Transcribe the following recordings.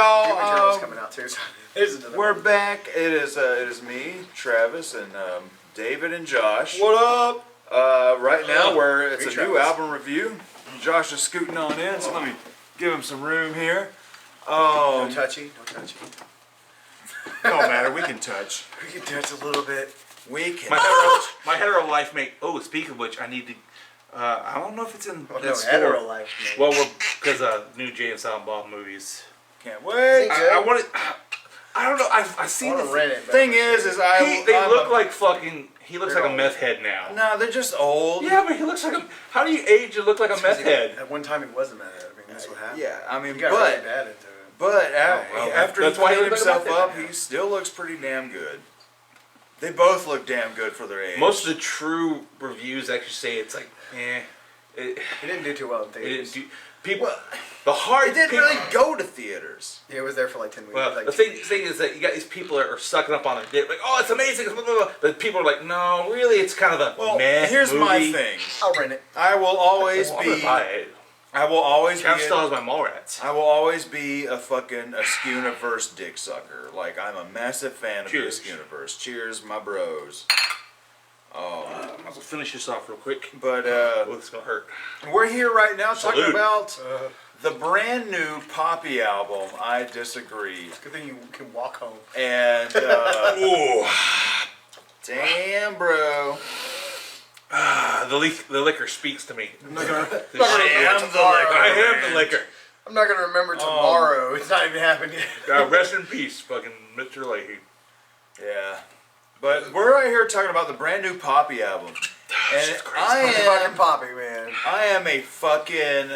y'all. Doom Eternal's coming out too. So there's another We're one. back. It is me, Travis, and David and Josh. What up? Right now, it's Hey, a new Travis. album review. Josh is scooting on in, so let me give him some room here. No touchy. Don't matter. We can touch. We can touch a little bit. We can. My hetero life mate. Oh, speaking of which, I need to. I don't know if it's in. Well, the no, store. hetero life, man. Well, we're because new Jay and Silent Bob movies. Can't wait. I want it. I don't know. I I seen want the to rent it. but Thing is They I'm look a- like fucking. He looks They're like a old. meth head now. No, they're just old. Yeah, but he looks like a. How do you age and look like a meth head? At one time, he wasn't mad at it. I mean, that's what happened. Yeah, I mean, He got but really bad into it. well, after that's he why he cleaned looks like a himself meth up, head. he still looks pretty damn good. They both look damn good for their age. Most of the true reviews actually say it's like, He didn't do too well in It theaters. didn't do, people, the hard. It didn't people, really go to theaters. Yeah, it was there for like 10 weeks. Well, like the thing is that you got these people that are sucking up on it. They're like, oh, it's amazing. Blah, blah, blah. But people are like, no, really, it's kind of a Well, meh here's movie. my thing. I'll rent it. I will always Well, I'm gonna be. buy it. I will always be. Trav still has my Mallrats. I will always be a Skuniverse dick sucker. Like, I'm a massive fan of Cheers. the Skuniverse. Cheers, my bros. I'll finish this off real quick. But Oh, it's gonna hurt. we're here right now talking Salute. about the brand new Poppy album. I disagree. Good thing you can walk home. And Ooh, damn, bro. the liquor speaks to me. I am the I am the liquor. I'm not gonna remember tomorrow. It's not even happened yet. Rest in peace, fucking Mr. Leahy. Yeah. But we're right here talking about the brand new Poppy album. And Shit's crazy. Fucking Poppy, man. I am a fucking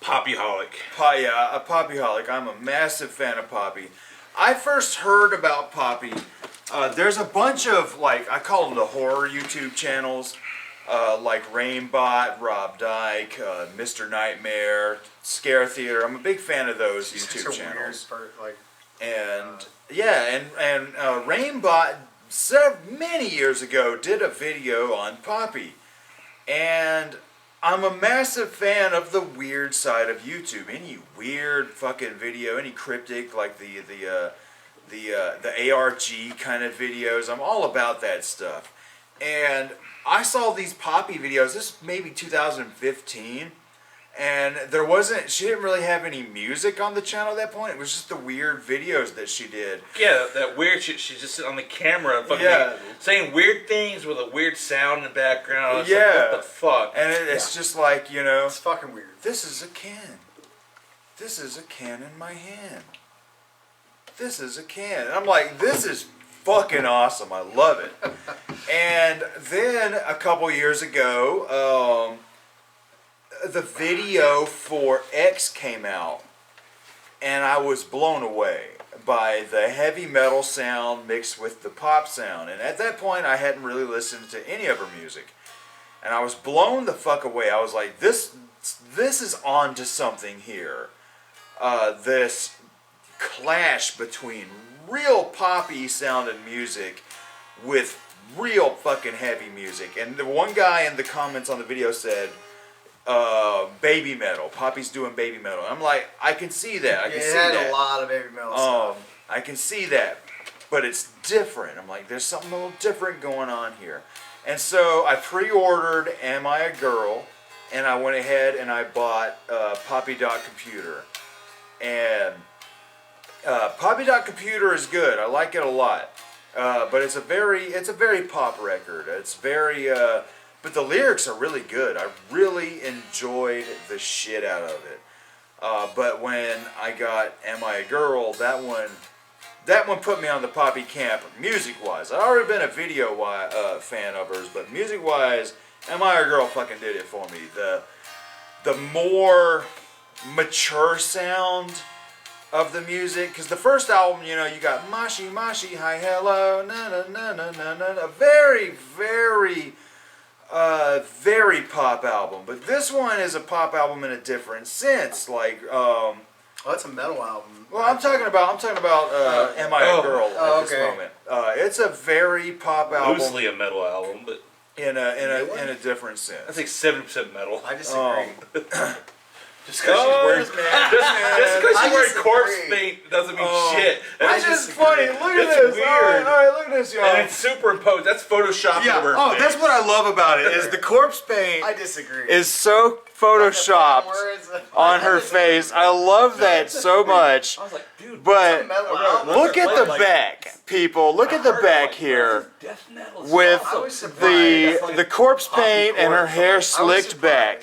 Poppyholic. a Poppyholic. I'm a massive fan of Poppy. I first heard about Poppy. There's a bunch of, like, I call them the horror YouTube channels, like Rainbot, Rob Dyke, Mr. Nightmare, Scare Theater. I'm a big fan of those YouTube Such a channels. weird like, And yeah, and Rainbot many years ago did a video on Poppy, and I'm a massive fan of the weird side of YouTube. Any weird fucking video, any cryptic like the ARG kind of videos. I'm all about that stuff. And I saw these Poppy videos. This maybe 2015. And she didn't really have any music on the channel at that point. It was just the weird videos that she did. Yeah, that weird shit. She's just sitting on the camera, fucking Yeah. saying weird things with a weird sound in the background. It's Yeah. like, what the fuck? And it's just like, it's fucking weird. this is a can. This is a can in my hand. This is a can. And I'm like, this is fucking awesome. I love it. And then a couple years ago, the video for X came out, and I was blown away by the heavy metal sound mixed with the pop sound. And at that point, I hadn't really listened to any of her music, and I was blown the fuck away. I was like, this is on to something here. This clash between real poppy sounding music with real fucking heavy music. And the one guy in the comments on the video said, baby metal. Poppy's doing baby metal. I'm like, I can see that. I can see It had that. a lot of baby metal stuff. I can see that. But it's different. I'm like, there's something a little different going on here. And so I pre-ordered Am I a Girl? And I went ahead and I bought Poppy.Computer. And Poppy.Computer is good. I like it a lot. But it's a very pop record. It's very but the lyrics are really good. I really enjoyed the shit out of it. But when I got Am I a Girl, that one put me on the Poppy camp music-wise. I'd already been a video fan of hers, but music-wise, Am I a Girl fucking did it for me. The more mature sound of the music, because the first album, you got Mashi Mashi, Hi Hello, na na na na na na, a very, very very pop album. But this one is a pop album in a different sense. Like, Oh, that's a metal album. well, I'm talking about Am I a Girl at this okay. moment. It's a very pop album Loosely a metal album, but in a different I sense. think 70% metal. I disagree. Just because Oh, she's wearing this man. just because I she's wearing corpse disagree. paint doesn't mean Oh. shit. It's And just funny. Look at It's this. weird. All right, look at this, y'all. it's superimposed. That's Photoshop Yeah. over her Oh, face. that's what I love about it is the corpse paint I disagree. is so photoshopped on her face. I love that so much. I was like, dude, But metal album. look at the Like- back, people. Look at the back here Death metal is with awesome. was surprised. the corpse paint and her hair slicked back.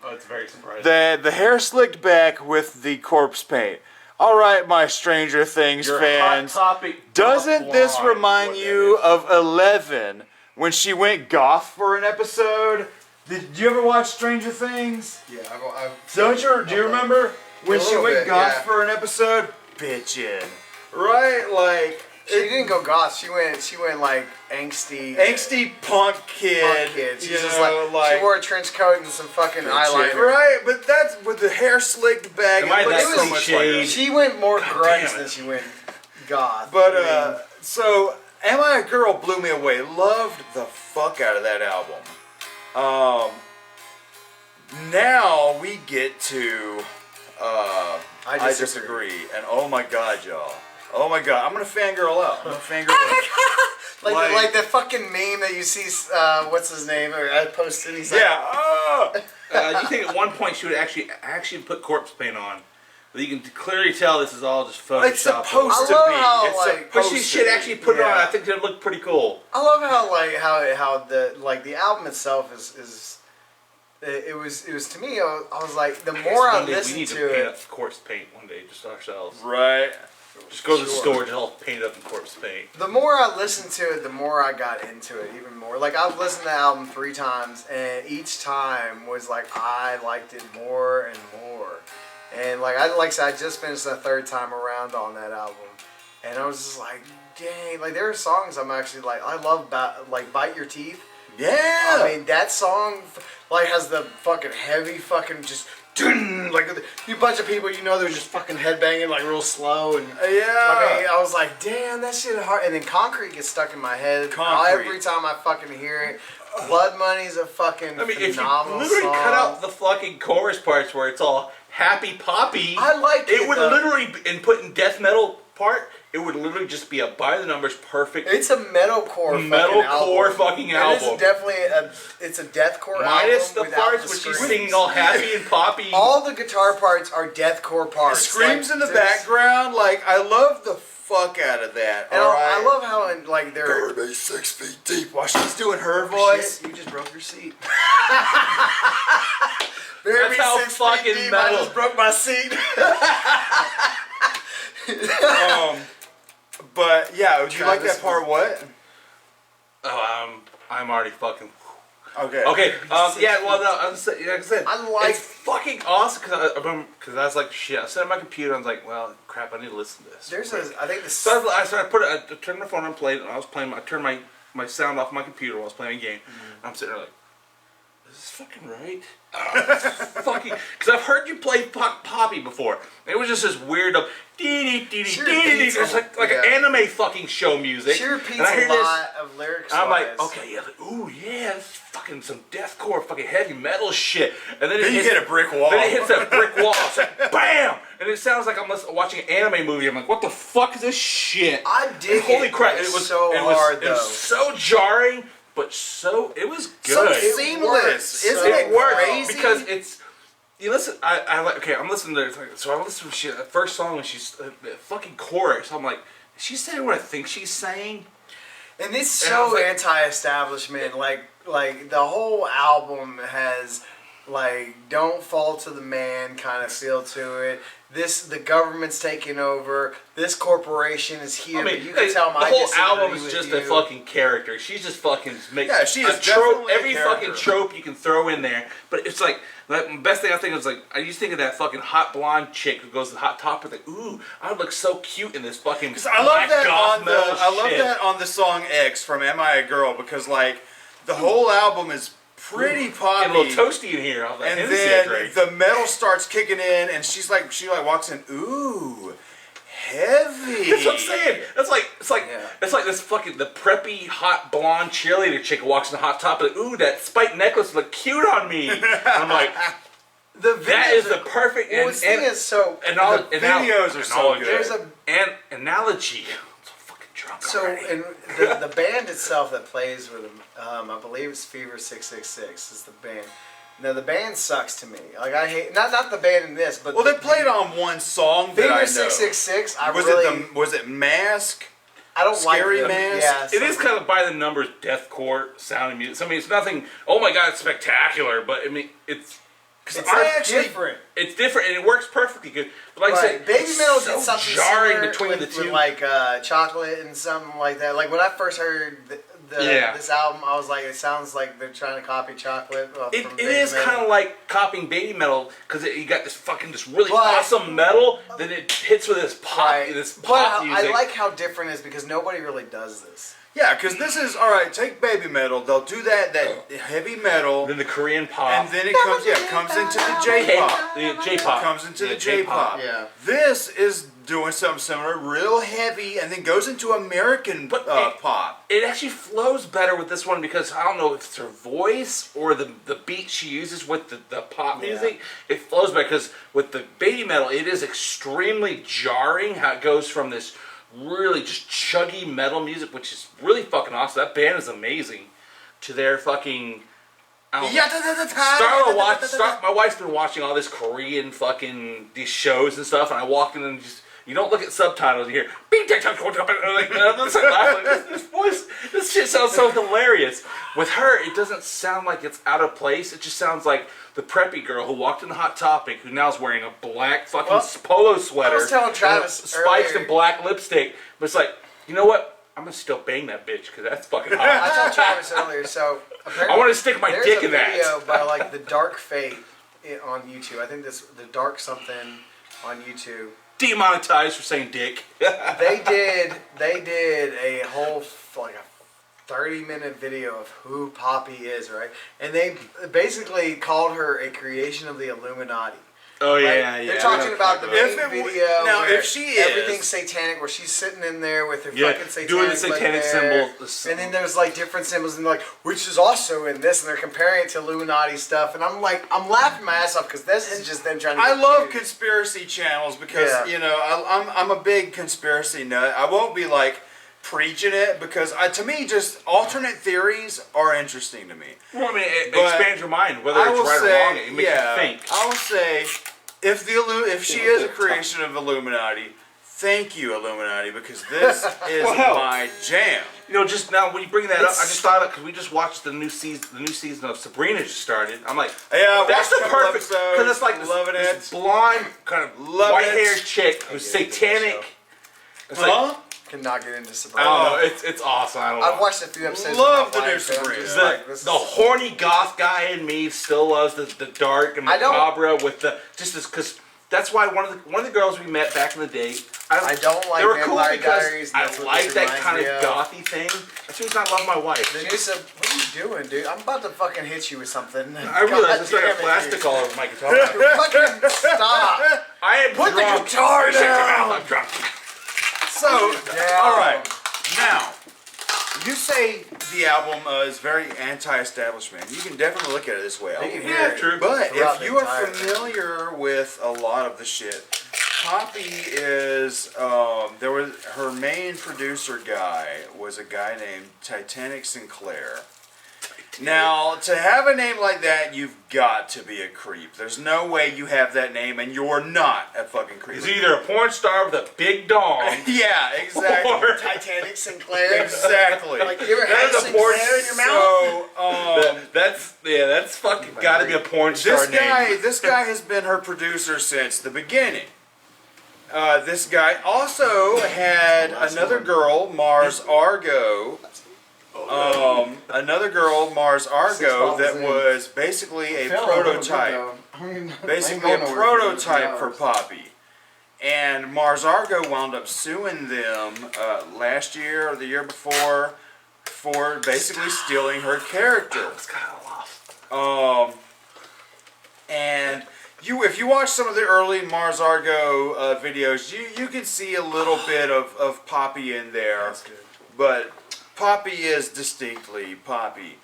Oh, it's very surprising. The hair slicked back with the corpse paint. All right, my Stranger Things Your fans. Hot Topic Doesn't this blonde is remind what you that is. of 11 when she went goth for an episode? Did you ever watch Stranger Things? Yeah, Do you remember when A she little went bit, goth yeah. for an episode? Bitchin'. Right? Like She didn't go goth. She went like angsty. angsty punk kid. Punk kid. She's you just know, like she wore a trench coat and some fucking eyeliner. Right, but that's with the hair slicked back. Am I it looks that so much like her. cliched? She went more grunge damn it. than she went goth. But I mean, so Am I a Girl blew me away. Loved the fuck out of that album. Now we get to I disagree. And oh my god, y'all. Oh my god, I'm gonna fangirl out. I'm gonna fangirl out. like the fucking meme that you see. What's his name? Or I posted. He's like, Yeah. You think at one point she would actually put corpse paint on? But you can clearly tell this is all just Photoshop. It's supposed to I love be. how, It's like- But supposed she to should be. actually put it on. Yeah. I think it would look pretty cool. I love how the album itself is. It was to me. I was like, the more I One day we listen need to to paint it, up corpse paint one day, just ourselves. Right. Just go to the Sure. store and all paint up in corpse paint. the more I listened to it, the more I got into it even more. Like I've listened to the album 3 times, and each time was like I liked it more and more. And like I said, I just finished the 3rd time around on that album, and I was just like, dang! Like there are songs I'm actually like I love, like Bite Your Teeth. Yeah. I mean that song like has the fucking heavy fucking just like you bunch of people they're just fucking headbanging like real slow and. Yeah. I mean, I was like, damn, that shit hard. And then Concrete gets stuck in my head Concrete. every time I fucking hear it. Blood Money's a fucking I mean, if you phenomenal literally song. cut out the fucking chorus parts where it's all happy poppy, I like it, it would though. literally, and put in death metal part, it would literally just be a by the numbers perfect. It's a metalcore fucking It album. is definitely it's a deathcore Minus album the without parts the where she's screams. singing all happy and poppy. All the guitar parts are deathcore parts. Screams Like, in the there's- background. Like I love the fuck out of that. And all I right. love how in, like they're. Be 6 feet deep while she's doing her voice. Shit, you just broke your seat. That's how 6 feet fucking deep, metal. I just broke my seat. But yeah, would you like Travis that part? What? Oh, I'm already fucking. Okay. Okay. Yeah. Well, no. Like I said, I like- it's fucking awesome because I was like, shit. I sat at my computer. I was like, well, crap. I need to listen to this. There's I think the So I turned my phone on, played, and I was playing. I turned my sound off my computer while I was playing a game. I'm sitting there like, is this fucking right? Fucking, because I've heard you play Poppy before. It was just this weird, dee dee She dee dee. repeats It's like yeah. an anime fucking show music. She repeats And I hear a lot of lyrics. I'm like, okay, yeah, like, ooh, yeah, this is fucking some deathcore, fucking heavy metal shit. And then Then you hit a brick wall. Then it hits that brick wall. It's like, bam! And it sounds like I'm watching an anime movie. I'm like, what the fuck is this shit? I dig And holy it. crap! It's It was so it was, hard, It was though. so jarring, but it was So good. seamless. It Isn't it works crazy? because it's. You listen. I like. Okay, I'm listening to. So I listen to shit. The first song when she's the fucking chorus. I'm like, is she saying what I think she's saying? And it's And I was so like- anti-establishment. Like the whole album has like "Don't Fall to the Man" kind of feel to it. The government's taking over. This corporation is here. I mean, but you can tell the my whole disagree album is with just you. a fucking character. She's just fucking making Yeah, she is a trope. definitely a Every character. fucking trope you can throw in there. But it's like the best thing I think is like I used to think of that fucking hot blonde chick who goes to the Hot Topic. Like, ooh, I would look so cute in this fucking. I love black that goth on metal I love shit. that on the song X from "Am I a Girl" because like the whole album is pretty poppy. Getting a little toasty in here. I was like, And Hennessy, then Drake. the metal starts kicking in, and she walks in. Ooh, heavy. That's what I'm saying. It's like Yeah. this fucking the preppy hot blonde cheerleader chick who walks in the Hot Topic. Like, ooh, that spiked necklace look cute on me. And I'm like, The That videos is are- the perfect. Well, the thing is, so The videos are so good. there's a analogy. I'm so fucking drunk so already. in the band itself that plays with them, I believe it's Fever 666 is the band. Now the band sucks to me. Like I hate not the band in this, but Well, they played on one song that I Fever know. 666. I Was really was it Mask? I don't Scary like them. Man? Yeah, It is kind of by the numbers deathcore sounding music. I mean, it's nothing. Oh my god, it's spectacular, but I mean, it's It's I actually- different. it's different and it works perfectly good. But like I Right. said, Baby it's Metal so did something jarring similar between with, the two. with like Chocolate and something like that. Like when I first heard Yeah. this album, I was like, it sounds like they're trying to copy Chocolate. It From it Baby is Metal. kind of like copying Baby Metal because you got this really But- awesome metal, then it hits with this pop, Right. this But pop I music. like how different it is because nobody really does this. Yeah, because this is all right. Take Baby Metal. They'll do that heavy metal, then the Korean pop, and then it comes into the J-pop. the J-pop Comes into Yeah, the J-pop. Yeah. This is doing something similar, real heavy, and then goes into American But pop. It actually flows better with this one because I don't know if it's her voice or the beat she uses with the pop Yeah. music. It flows better because with the Baby Metal, it is extremely jarring how it goes from this really just chuggy metal music, which is really fucking awesome. That band is amazing. To their fucking I don't know. My wife's been watching all this Korean fucking these shows and stuff, and I walked in and just you don't look at subtitles. You hear like this voice. This shit sounds so hilarious. With her, it doesn't sound like it's out of place. It just sounds like the preppy girl who walked in the Hot Topic, who now is wearing a black fucking polo sweater, I was telling Travis with spikes earlier- and black lipstick. But it's like, you know what? I'm gonna still bang that bitch because that's fucking hot. I told Travis earlier, so apparently I want to stick my there's dick a in that. video by like the Dark Fate on YouTube. I think the Dark something on YouTube. Demonetized for saying dick. They did a whole like a 30-minute video of who Poppy is, right? And they basically called her a creation of the Illuminati. Oh Right? yeah, yeah. They're talking about the If main it w- video. now, where if she is- everything's satanic, where she's sitting in there with her Yeah, fucking satanic, doing the satanic there. symbol. And then there's like different symbols, and like which is also in this, and they're comparing it to Illuminati stuff, and I'm like, I'm laughing my ass off because this is just them trying to. I love confuse- conspiracy channels because Yeah. you know I'm a big conspiracy nut. I won't be like preaching it because to me just alternate theories are interesting to me. Well, I mean, it But expands your mind, whether I it's will right say, or wrong. It makes you think. I will say if she is a creation of Illuminati, thank you Illuminati because this is Well, hell. my jam. You know, just now when you bring that up, I It's- just thought of because we just watched the new season of Sabrina just started. I'm like, Yeah, I that's watched the a couple perfect episodes, because it's like loving this it. blonde kind of Loving white-haired it. chick who's I get into the satanic. show. It's like, Huh? Cannot get into I Sabrina. don't know. It's awesome. I don't know. I've watched a few episodes. Love with the my new wife, and I'm Sabrina. just the, like, this the is- horny goth guy in me still loves the dark and I don't- macabre with the just this because that's why one of the girls we met back in the day. I don't like they were cool Vampire because Diaries, and I that's what like this that reminds kind me of gothy thing. That's the reason I love my wife. The new Sab- what are you doing, dude? I'm about to fucking hit you with something. I realized I still got God damn it, plastic dude. all over my guitar. Fucking stop. I am Put the drunk. guitar Shut your down. mouth, I'm drunk. So, Down. all right, now you say the album is very anti-establishment. You can definitely look at it this way. You can Album. hear Yeah, it true. But throughout if the you are entire thing. familiar with a lot of the shit, Poppy is there was her main producer guy was a guy named Titanic Sinclair. Now, to have a name like that, you've got to be a creep. There's no way you have that name and you're not a fucking creep. He's either a porn star with a big dong. Yeah, exactly. Or- Titanic Sinclair. Exactly. Like, you ever That had is a porn- Sinclair in your mouth? So, That's fucking got to be a porn star this guy has been her producer since the beginning. This guy also had another girl, Mars Argo. Another girl, Mars Argo, that was basically a prototype. Basically a prototype for Poppy. And Mars Argo wound up suing them last year or the year before for basically stealing her character. It's kind of lost. And if you watch some of the early Mars Argo videos, you can see a little bit of Poppy in there. That's good. But Poppy is distinctly Poppy.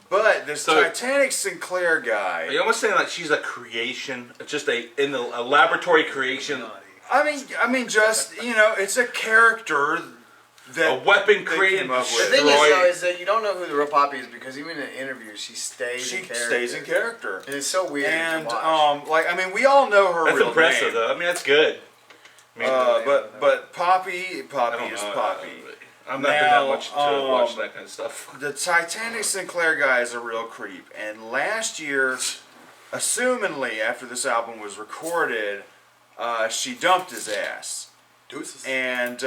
But this So- Titanic Sinclair Are guy. you almost saying like she's a creation, just a laboratory creation, I mean, just it's a character that a weapon they created came to up The with. thing is, destroy- though, is that you don't know who the real Poppy is because even in interviews, she stays in She character. stays in character. And it's so weird And to watch. we all know her That's real impressive, name. though. I mean, that's good. I mean, But Poppy I don't is know. Poppy. I'm not been Now, that much to watch that kind of stuff. The Titanic Sinclair guy is a real creep. And last year, assumingly after this album was recorded, she dumped his ass. Deuces. And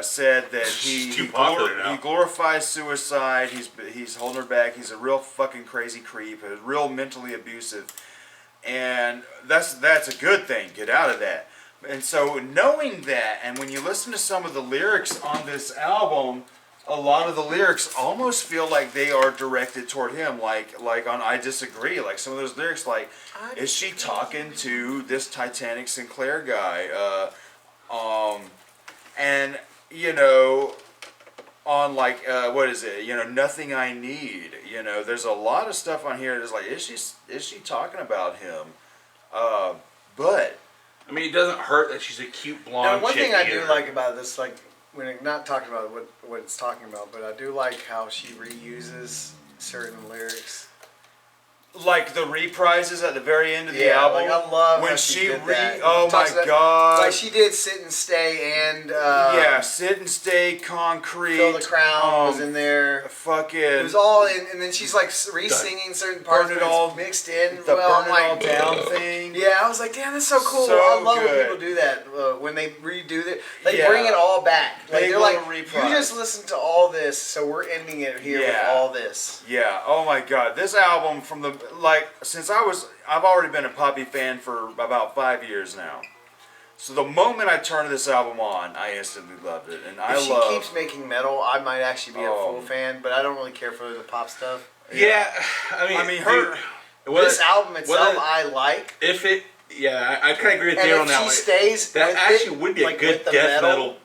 said that She's too popular now. he glorifies suicide. He's holding her back. He's a real fucking crazy creep. A real mentally abusive, and that's a good thing. Get out of that. And so knowing that, and when you listen to some of the lyrics on this album, a lot of the lyrics almost feel like they are directed toward him. Like on I Disagree. Like some of those lyrics, like is she talking to this Titanic Sinclair guy? And on like what is it? Nothing I Need. There's a lot of stuff on here that's like, is she talking about him? But I mean, it doesn't hurt that she's a cute blonde Now, one chick thing I do either. like about this, like, when not talking about what it's talking about, but I do like how she reuses certain lyrics. like the reprises at the very end of the album. like I love when how she did re. that. Oh my Talks about- god. Like she did Sit and Stay and yeah, Sit and Stay, Concrete. Feel the Crown was in there. Fucking. It was all in, and then she's like re-singing certain parts, Burn It but it's All- mixed in. the well, Burn It I'm All like, Down thing. Yeah, I was like, damn, that's so cool. So I love when good. people do that when they redo it. They Yeah. bring it all back. Like Big they're like, little you reprise. just listen to all this, so we're ending it here with Yeah. all this. Yeah. Oh my God. This album from the since I've already been a Poppy fan for about 5 years now. So the moment I turned this album on, I instantly loved it, and If she keeps making metal, I might actually be a full fan, but I don't really care for the pop stuff. Yeah, I mean, her. This album itself, whether- I like. If it, yeah, I kind of agree with And Dale on if that she one. stays That with actually it, would be a like, good with the death metal,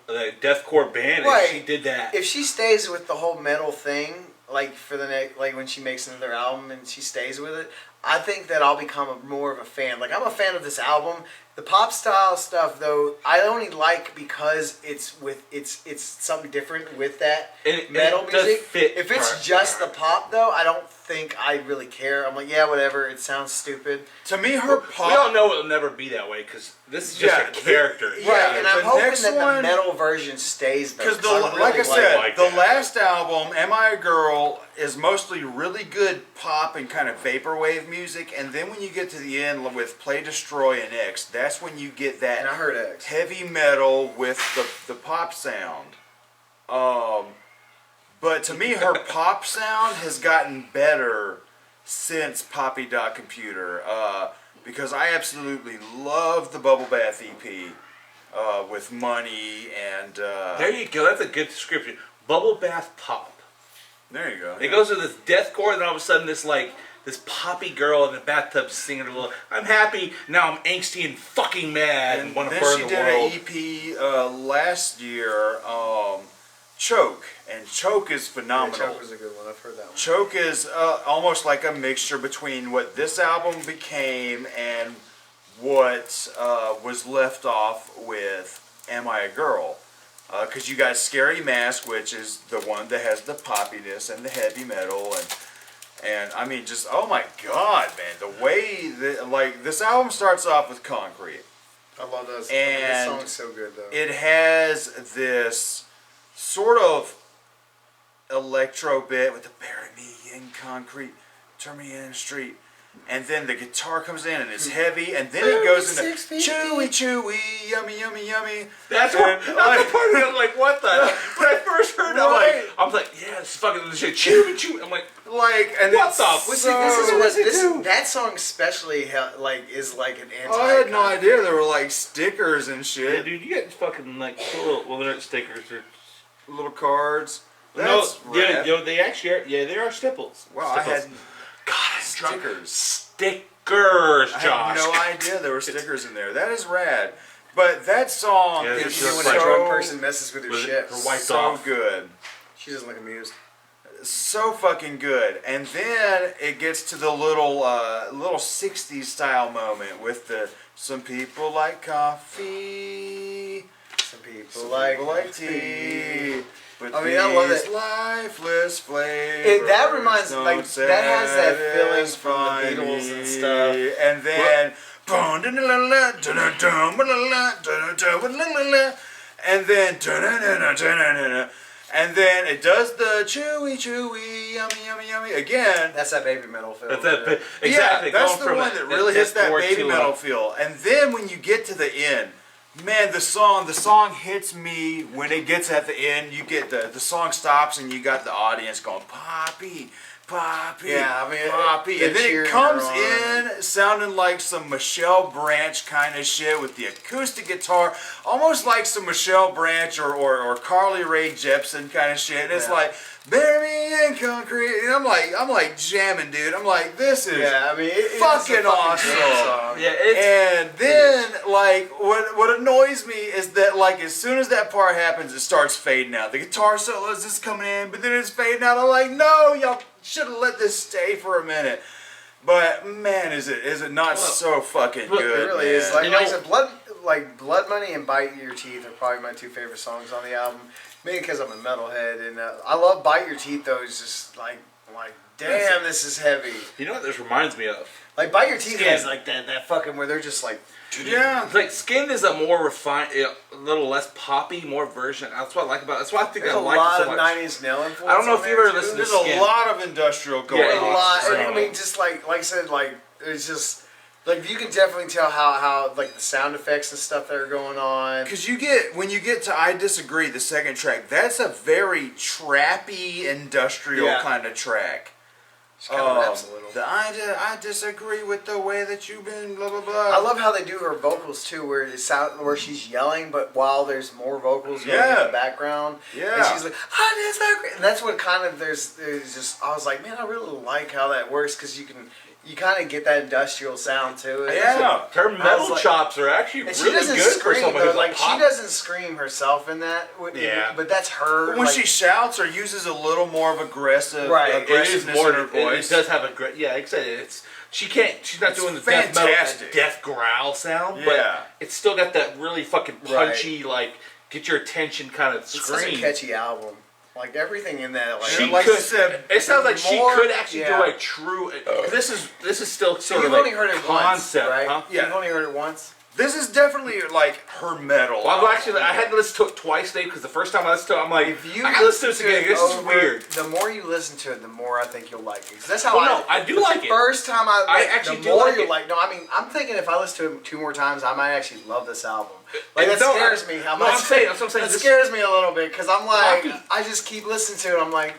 deathcore band Right. if she did that. If she stays with the whole metal thing, like for the next, like when she makes another album and she stays with it, I think that I'll become more of a fan. Like I'm a fan of this album. The pop style stuff, though, I only like because it's something different with that And metal it does music. fit If it's part- just the pop, though, I don't think I really care. I'm like, yeah, whatever. It sounds stupid. To me, her We pop. all know it'll never be that way because this is just Yeah, a character. Yeah, Right, and I'm the hoping next that one- the metal version stays though. Because 'cause I really like I said, like the that. last album, "Am I a Girl," is mostly really good pop and kind of vaporwave music, and then when you get to the end with "Play, Destroy," and "X," that's when you get that and I heard X. heavy metal with the pop sound. But to me, her pop sound has gotten better since Poppy Dot Computer, because I absolutely love the Bubble Bath EP with Money and. There you go. That's a good description. Bubble bath pop. There you go. It goes to this deathcore, and then all of a sudden this poppy girl in the bathtub singing a little. I'm happy now. I'm angsty and fucking mad and want to then burn she the did world. an EP last year, Choke, and Choke is Yeah, phenomenal. Choke was a good one. I've heard that one. Choke is almost like a mixture between what this album became and what was left off with "Am I a Girl?" Because you got Scary Mask, which is the one that has the poppiness and the heavy metal, and I mean, just oh my god, man, the way that this album starts off with Concrete. I love those. This And song's so good though. It has this sort of electro bit with the "Bury me in concrete, turn me in the street," and then the guitar comes in and it's heavy, and then it goes into 6 feet chewy, chewy, yummy, yummy, yummy. That's And, what. That's the part of it. I'm like, what the? When I first heard it, Right. I was like, yeah, this fucking shit. Chew, chew. I'm like, and What it's the Well, fuck? see, this is what does it this do? that song especially is like an anti. I had no idea there were like stickers and yeah, shit, dude, you get fucking like little, well, they're not stickers. They're, little cards. no, That's yeah, rad. they actually are. Yeah, they are stipples. Wow, I Stipples. had God, stickers. Stickers, I Josh. had no idea there were stickers in there. That is rad. But that song Yeah, is it's You know, just when like- a drunk person messes with your With shit, her white so off. good. she doesn't look amused. so fucking good. And then it gets to the little 60s style moment with the some people like coffee, Some people some like, people like tea. But I mean, I love these it. lifeless flavors That reminds- don't like, that has that feeling from the satisfy Beatles and me. stuff. And then and then it does the chewy chewy yummy yummy yummy again. That's that baby metal feel. That's that. too. Exactly. Yeah, that's going the from one that really hits that chord baby to, metal feel. And then when you get to the end, man, the song hits me when it gets at the end. You get the song stops and you got the audience going Poppy, Poppy, Yeah, I mean, Poppy, they're and then it cheering comes her on. in sounding like some Michelle Branch kind of shit with the acoustic guitar, almost like some Michelle Branch or Carly Rae Jepsen kind of shit. And it's Yeah. like bury me in concrete, and I'm like jamming, dude. I'm like, this is Yeah, I mean, it's a fucking awesome. great song. Yeah, it's And then, like, what annoys me is that, like, as soon as that part happens, it starts fading out. The guitar solo is just coming in, but then it's fading out. I'm like, no, y'all should have let this stay for a minute. But man, is it not so fucking look, good? It really man. is. Like, You like I know- said, Blood Money and Bite Your Teeth are probably my two favorite songs on the album. Maybe because I'm a metalhead, and I love Bite Your Teeth though. It's just like damn, this is heavy. You know what this reminds me of? Like Bite Your Teeth Skin. has like that fucking where they're just like Yeah. It's like Skin is a more refined, a little less poppy, more version. That's what I like about it. That's why I think there's I a like lot it so of much. 9 Inch Nail influence. I don't know on if you've there, ever too. listened to There's a Skin. lot of industrial going Yeah, a on. lot. Right. And I mean, just like I said, like it's just like you can definitely tell how like the sound effects and stuff that are going on. Because when you get to I Disagree, the second track, that's a very trappy industrial Yeah. kind of track. Just kind of raps a little. I disagree with the way that you've been blah blah blah. I love how they do her vocals too, where she's yelling, but while there's more vocals going Yeah. in the background, Yeah. and she's like, "I disagree," and that's what kind of there's just I was like, man, I really like how that works because you kind of get that industrial sound to it. Yeah. Her I metal was like- chops are actually And she really doesn't good for scream someone though. who's Like a she pop. doesn't scream herself in that. Yeah. But that's her. But when like, she shouts or uses a little more of aggressive Right, it is aggressiveness more in her voice. It does have a great. Yeah, like I said, it's she's not It's doing the fantastic. death growl sound, Yeah. but it's still got that really fucking Right. punchy, like get your attention kind of it's such a scream. catchy album. Like everything in that. Like, She like could. I said, It sounds like she more- could actually yeah. do a true. This is still so sort you've of only like heard it concept, once, right? huh? Yeah. You've only heard it once. This is definitely like her metal. Well, I had to listen to it twice today because the first time I listened to it, I'm like, If you I gotta listen to this again. This is over, weird. The more you listen to it, the more I think you'll like it. 'Cause that's how Well, no, I do like it. First time I actually the do more like you it. like. No, I mean, I'm thinking if I listen to it 2 more times, I might actually love this album. Like And that no, scares me. How no, much? I'm saying- that's what I'm saying. That This- scares me a little bit because I'm like, Rocky. I just keep listening to it. I'm like,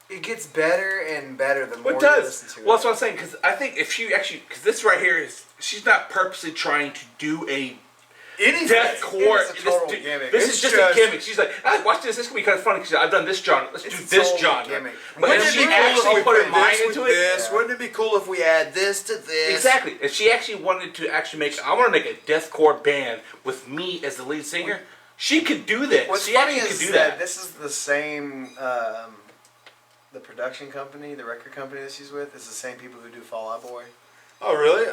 it gets better and better the more It you does. listen to it. Well, that's what I'm saying. Because I think if she actually, because this right here is, she's not purposely trying to do a anything. deathcore. It is a total gimmick. This It's is just just- a gimmick. She's like, ah, watch this. This can be kind of funny because I've done this genre. Let's It's do a this total genre. gimmick. But Wouldn't if it she be cool actually if we put her put mind this into with it, this? Yeah. Wouldn't it be cool if we add this to this? exactly. If she actually wanted to actually make, I want to make a deathcore band with me as the lead singer. She could do that. What's She funny actually is could do that that. this is the same, the production company, the record company that she's with, is the same people who do Fall Out Boy. Oh really?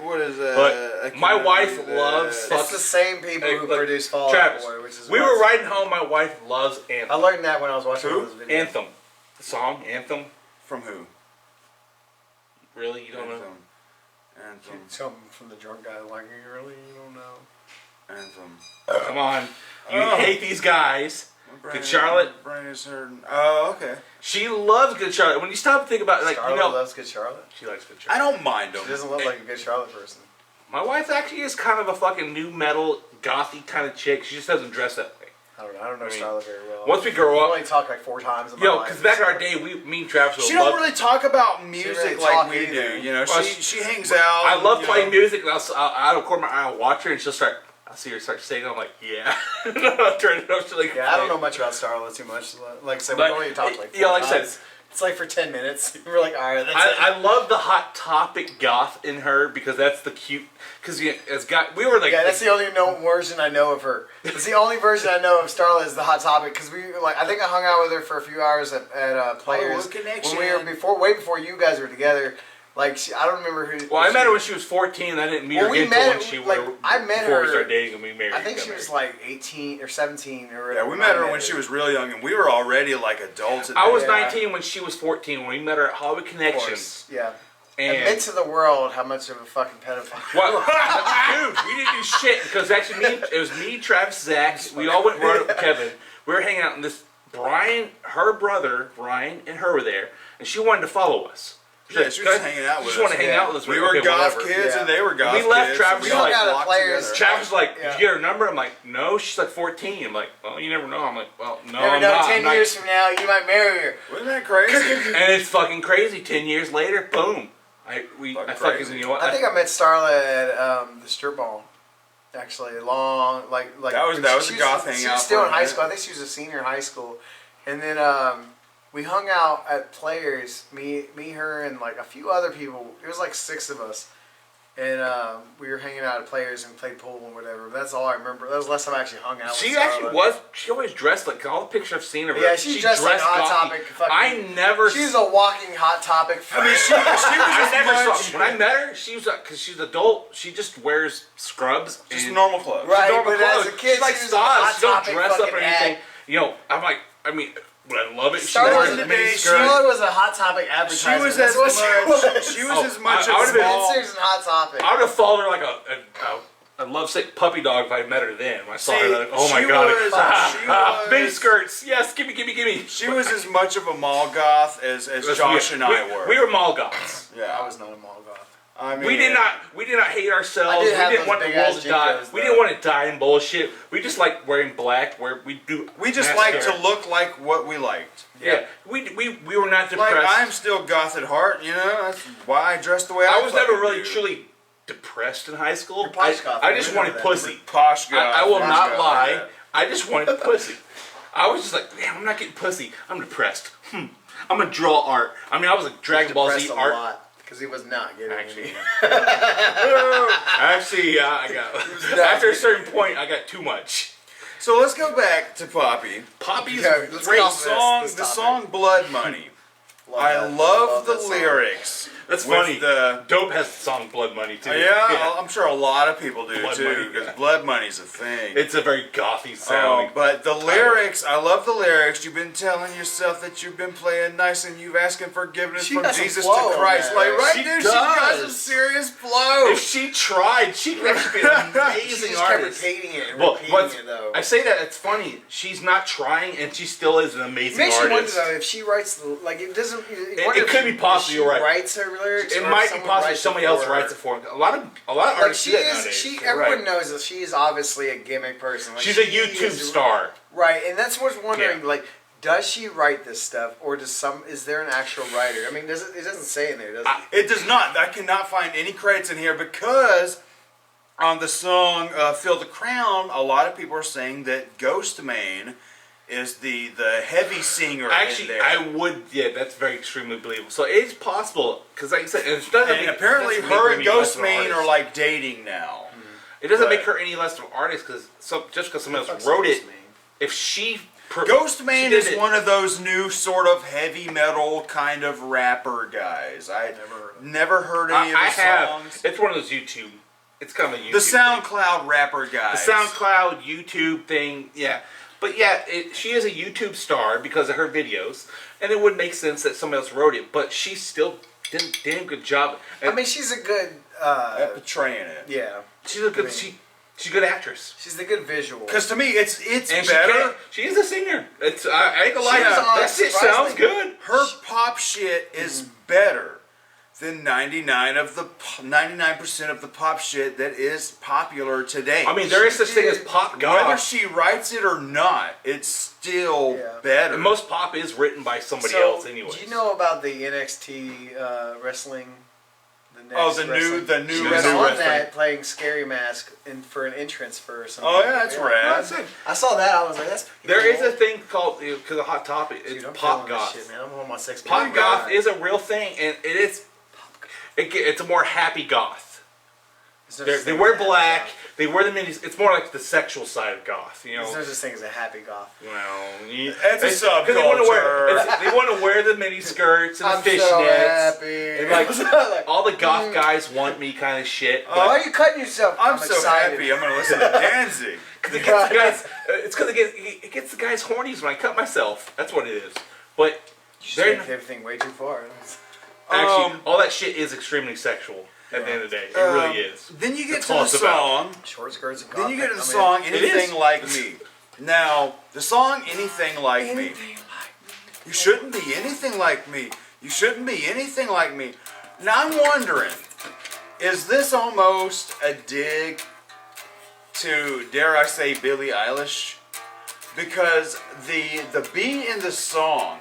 What is that? But I can't my wife remember that. loves fuck- It's the same people who Like, produce Fall Travis, Out Boy, which is we wild. were riding home. My wife loves I Anthem. learned that when I was watching Who? those videos. Anthem. The song Anthem. From who? Really, you don't know? Anthem. Something from the drunk guy, like, you really don't know. Anthem. Come on, you Oh. hate these guys. My Good Charlotte? My brain is hurting. Oh, okay. She loves Good Charlotte. When you stop and think about it, like Charlotte you know, loves Good Charlotte. she likes Good I Charlotte. don't mind them. She doesn't look like a Good Charlotte person. My wife actually is kind of a fucking new metal, gothy kind of chick. She just doesn't dress that way. I don't know. I don't know I mean, Charlotte very well. Once we grow I've up, only talked like 4 times in my yo, life. because back in our day, me and Travis She would don't love. really talk about really music talk like we either. do. You know, Well, she hangs out. I love you playing know. music, and I'll record my eye, I'll watch her, and she'll start. I'll see her start singing. I'm like, yeah. I'll turn it up. She's like, Yeah, I don't know much about Starla too much. Like I said, But, we've only talked like 4 yeah, like I said, times. It's like for 10 minutes. We're like, all right, that's it. I love the Hot Topic goth in her because that's the cute. Because we were like, Yeah, that's the only version I know of her. It's the only version I know of Starla is the Hot Topic because we like I think I hung out with her for a few hours at Players Hollywood Connection. when we were way before you guys were together. Like I don't remember who. Well, I met her when she was 14. And I didn't meet her again until when she I met before her. we started dating and we married. I think she was like 18 or 17 or whatever. Yeah, we met her when she was really young, and we were already like adults. I was Yeah. 19 when she was 14. When we met her at Hollywood Of Connection. course, yeah. And Admit to the world how much of a fucking pedophile. Well, dude, we didn't do shit because actually it was me, Travis, Zach. We all went running with Kevin. We were hanging out, and this Brian, her brother Brian, and her were there, and she wanted to follow us. Yeah, she was just hanging out with us. She wanted to hang out with us. We were Okay, goth whatever. kids, Yeah. and they were goth We left kids. Travis We like- all We hung out at flocked Players. together. Travis was like, Yeah. "Did you get her number?" I'm like, "No, she's like 14." I'm like, "Well, you never know." I'm like, "Well, no, Never I'm know. not." 10 I'm not. years from now, you might marry her. Wasn't that crazy? And it's fucking crazy. 10 years later, boom. I Fucking fucking crazy. you know what? I think I met Starla at the strip mall. Actually, long like That was a she goth She hangout was still for in a high minute. school. I think she was a senior in high school, and then we hung out at Players. Me, her, and like a few other people. It was like 6 of us, and we were hanging out at Players and played pool and whatever. That's all I remember. That was the last time I actually hung out. She with actually Starla. was. She always dressed like all the pictures I've seen of her. Yeah, she dressed like Hot gothy. Topic. Fucking, I never. She's a walking Hot Topic. I mean, she was I just never much, saw. When I met her, she was because she's adult. She just wears scrubs. just and normal clothes. Right. normal but as clothes. a kid, she's like she was a style. Hot She don't Topic dress up or fucking anything. ad. You know, I'm like. I mean, would I love it? She Starla wears was a a mini day- skirt. Starla was a Hot Topic She advertisement. was That's as what she much. was. She was Oh, as much I as would've been small. Spencer's and Hot Topic. I would have followed her like a lovesick puppy dog if I met her then. When I saw her, like, oh my she god, was- mini skirts. Yes, gimme, gimme, gimme. She was as much of a mall goth as Josh and I were. We were mall goths. Yeah, I was not a mall goth. I mean, We did not hate ourselves. I did have we didn't those want the big-ass world to die. Jinkos, We though. didn't want to die in bullshit. We just like wearing black. Where we do. We just mascara. like to look like what we liked. Yeah, we were not depressed. Like I'm still goth at heart, you know. That's why I dress the way I I was never fucking really do. truly depressed in high school. You're posh goth, I man. just We know wanted that. pussy. Posh goth. I will posh not goth, lie. yeah. I just wanted pussy. I was just like, damn, I'm not getting pussy. I'm depressed. I'm gonna draw art. I mean, I was like Dragon Ball Z Depressed a art. lot because he was not getting Actually, any. actually, I got after a certain point, I got too much. So let's go back to Poppy. Poppy's Okay, let's great get off song. this The topic. song "Blood Money." I that. love the that song. lyrics. That's with funny. The, Dope has the song "Blood Money" too. yeah, I'm sure a lot of people do Blood too, Money, because yeah. blood money's a thing. It's a very gothy Oh, sound. but the lyrics, I love the lyrics. You've been telling yourself that you've been playing nice and you've asking forgiveness She from got some Jesus flow to on Christ. that, Like, right? right, She dude, she got does. some serious flow. If she tried, she could actually be an She amazing just kept artist. repeating it and Well, repeating it though. I say that it's funny. She's not trying, and she still is an amazing It makes you wonder artist. though if she writes the like it doesn't. It could be possible, She you're right. writes her lyrics. It or might be someone possible writes somebody it else for writes her. it for her. A lot of Like artists she do that is, nowadays. she You're everyone right. knows that she is obviously a gimmick person. Like, She's a she YouTube is- star. right? And that's what's wondering, Yeah. like, does she write this stuff, or is there an actual writer? I mean, it doesn't say in there, does it? It does not. I cannot find any credits in here because on the song "Feel the Crown," a lot of people are saying that Ghostmane is the heavy singer in Actually, there. I would. Yeah, that's very extremely believable. So it's possible because, like I said, it doesn't and make, apparently it doesn't make her and any less of an Ghostmane are artist. like dating now. It doesn't but- make her any less of an artist because just because someone else Fuck's wrote it, Ghostmane? if she Ghostmane she did is it. one of those new sort of heavy metal kind of rapper guys. I never heard any of I his have. songs. It's one of those YouTube. It's kind of a YouTube. The thing. SoundCloud rapper guys. The SoundCloud YouTube thing, yeah. But yeah, she is a YouTube star because of her videos, and it would make sense that somebody else wrote it. But she still did a damn good job. I mean, she's a good. at portraying it. Yeah, she's a good she's a good actress. she's the good visual. Because to me, it's And better. she is a singer. It's I ain't gonna lie. She's on That shit surprisingly- sounds good. Her pop shit is better than 99% of the pop shit that is popular today. I mean, there is such thing as did- pop whether goth. she writes it or not, it's still Yeah. better. And most pop is written by somebody So, else anyway. do you know about the NXT wrestling Oh, the new She was on wrestling. that playing Scary Mask for an entrance for something. Oh yeah, that's rad. That's it. I saw that. I was like, that's pretty There is cool. a thing called, because of Hot Topic, it's Dude, I'm pop feeling this goth. shit, man. I'm on my sex. Pop goth is a real thing, and it is. It's a more happy goth. They wear black. They wear the minis. It's more like the sexual side of goth, you know. There's no such thing as a happy goth. Well, It's a 'cause they want to wear. subculture. They want to wear the mini skirts and the I'm so fishnets. happy. And like all the goth guys want me kind of shit. Why But are you cutting yourself? I'm so excited. happy. I'm gonna listen to Danzig. cause it gets the guys. It's because it gets the guys hornies when I cut myself. That's what it is. But You just they're take everything way too far. actually all that shit is extremely sexual. At the end of the day, it really is. Then you get That's to all the it's about. song. Short skirts and Then you get to the goth, song It "Anything is. Like Me." Now, the song "Anything Like Me." Anything You shouldn't be anything like me. You shouldn't be anything like me. Now I'm wondering, is this almost a dig to, dare I say, Billie Eilish? Because the beat in the song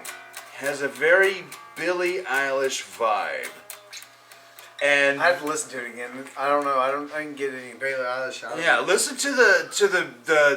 has a very Billie Eilish vibe. And I have to listen to it again. I don't know. I didn't get any Billie Eilish. yeah, listen to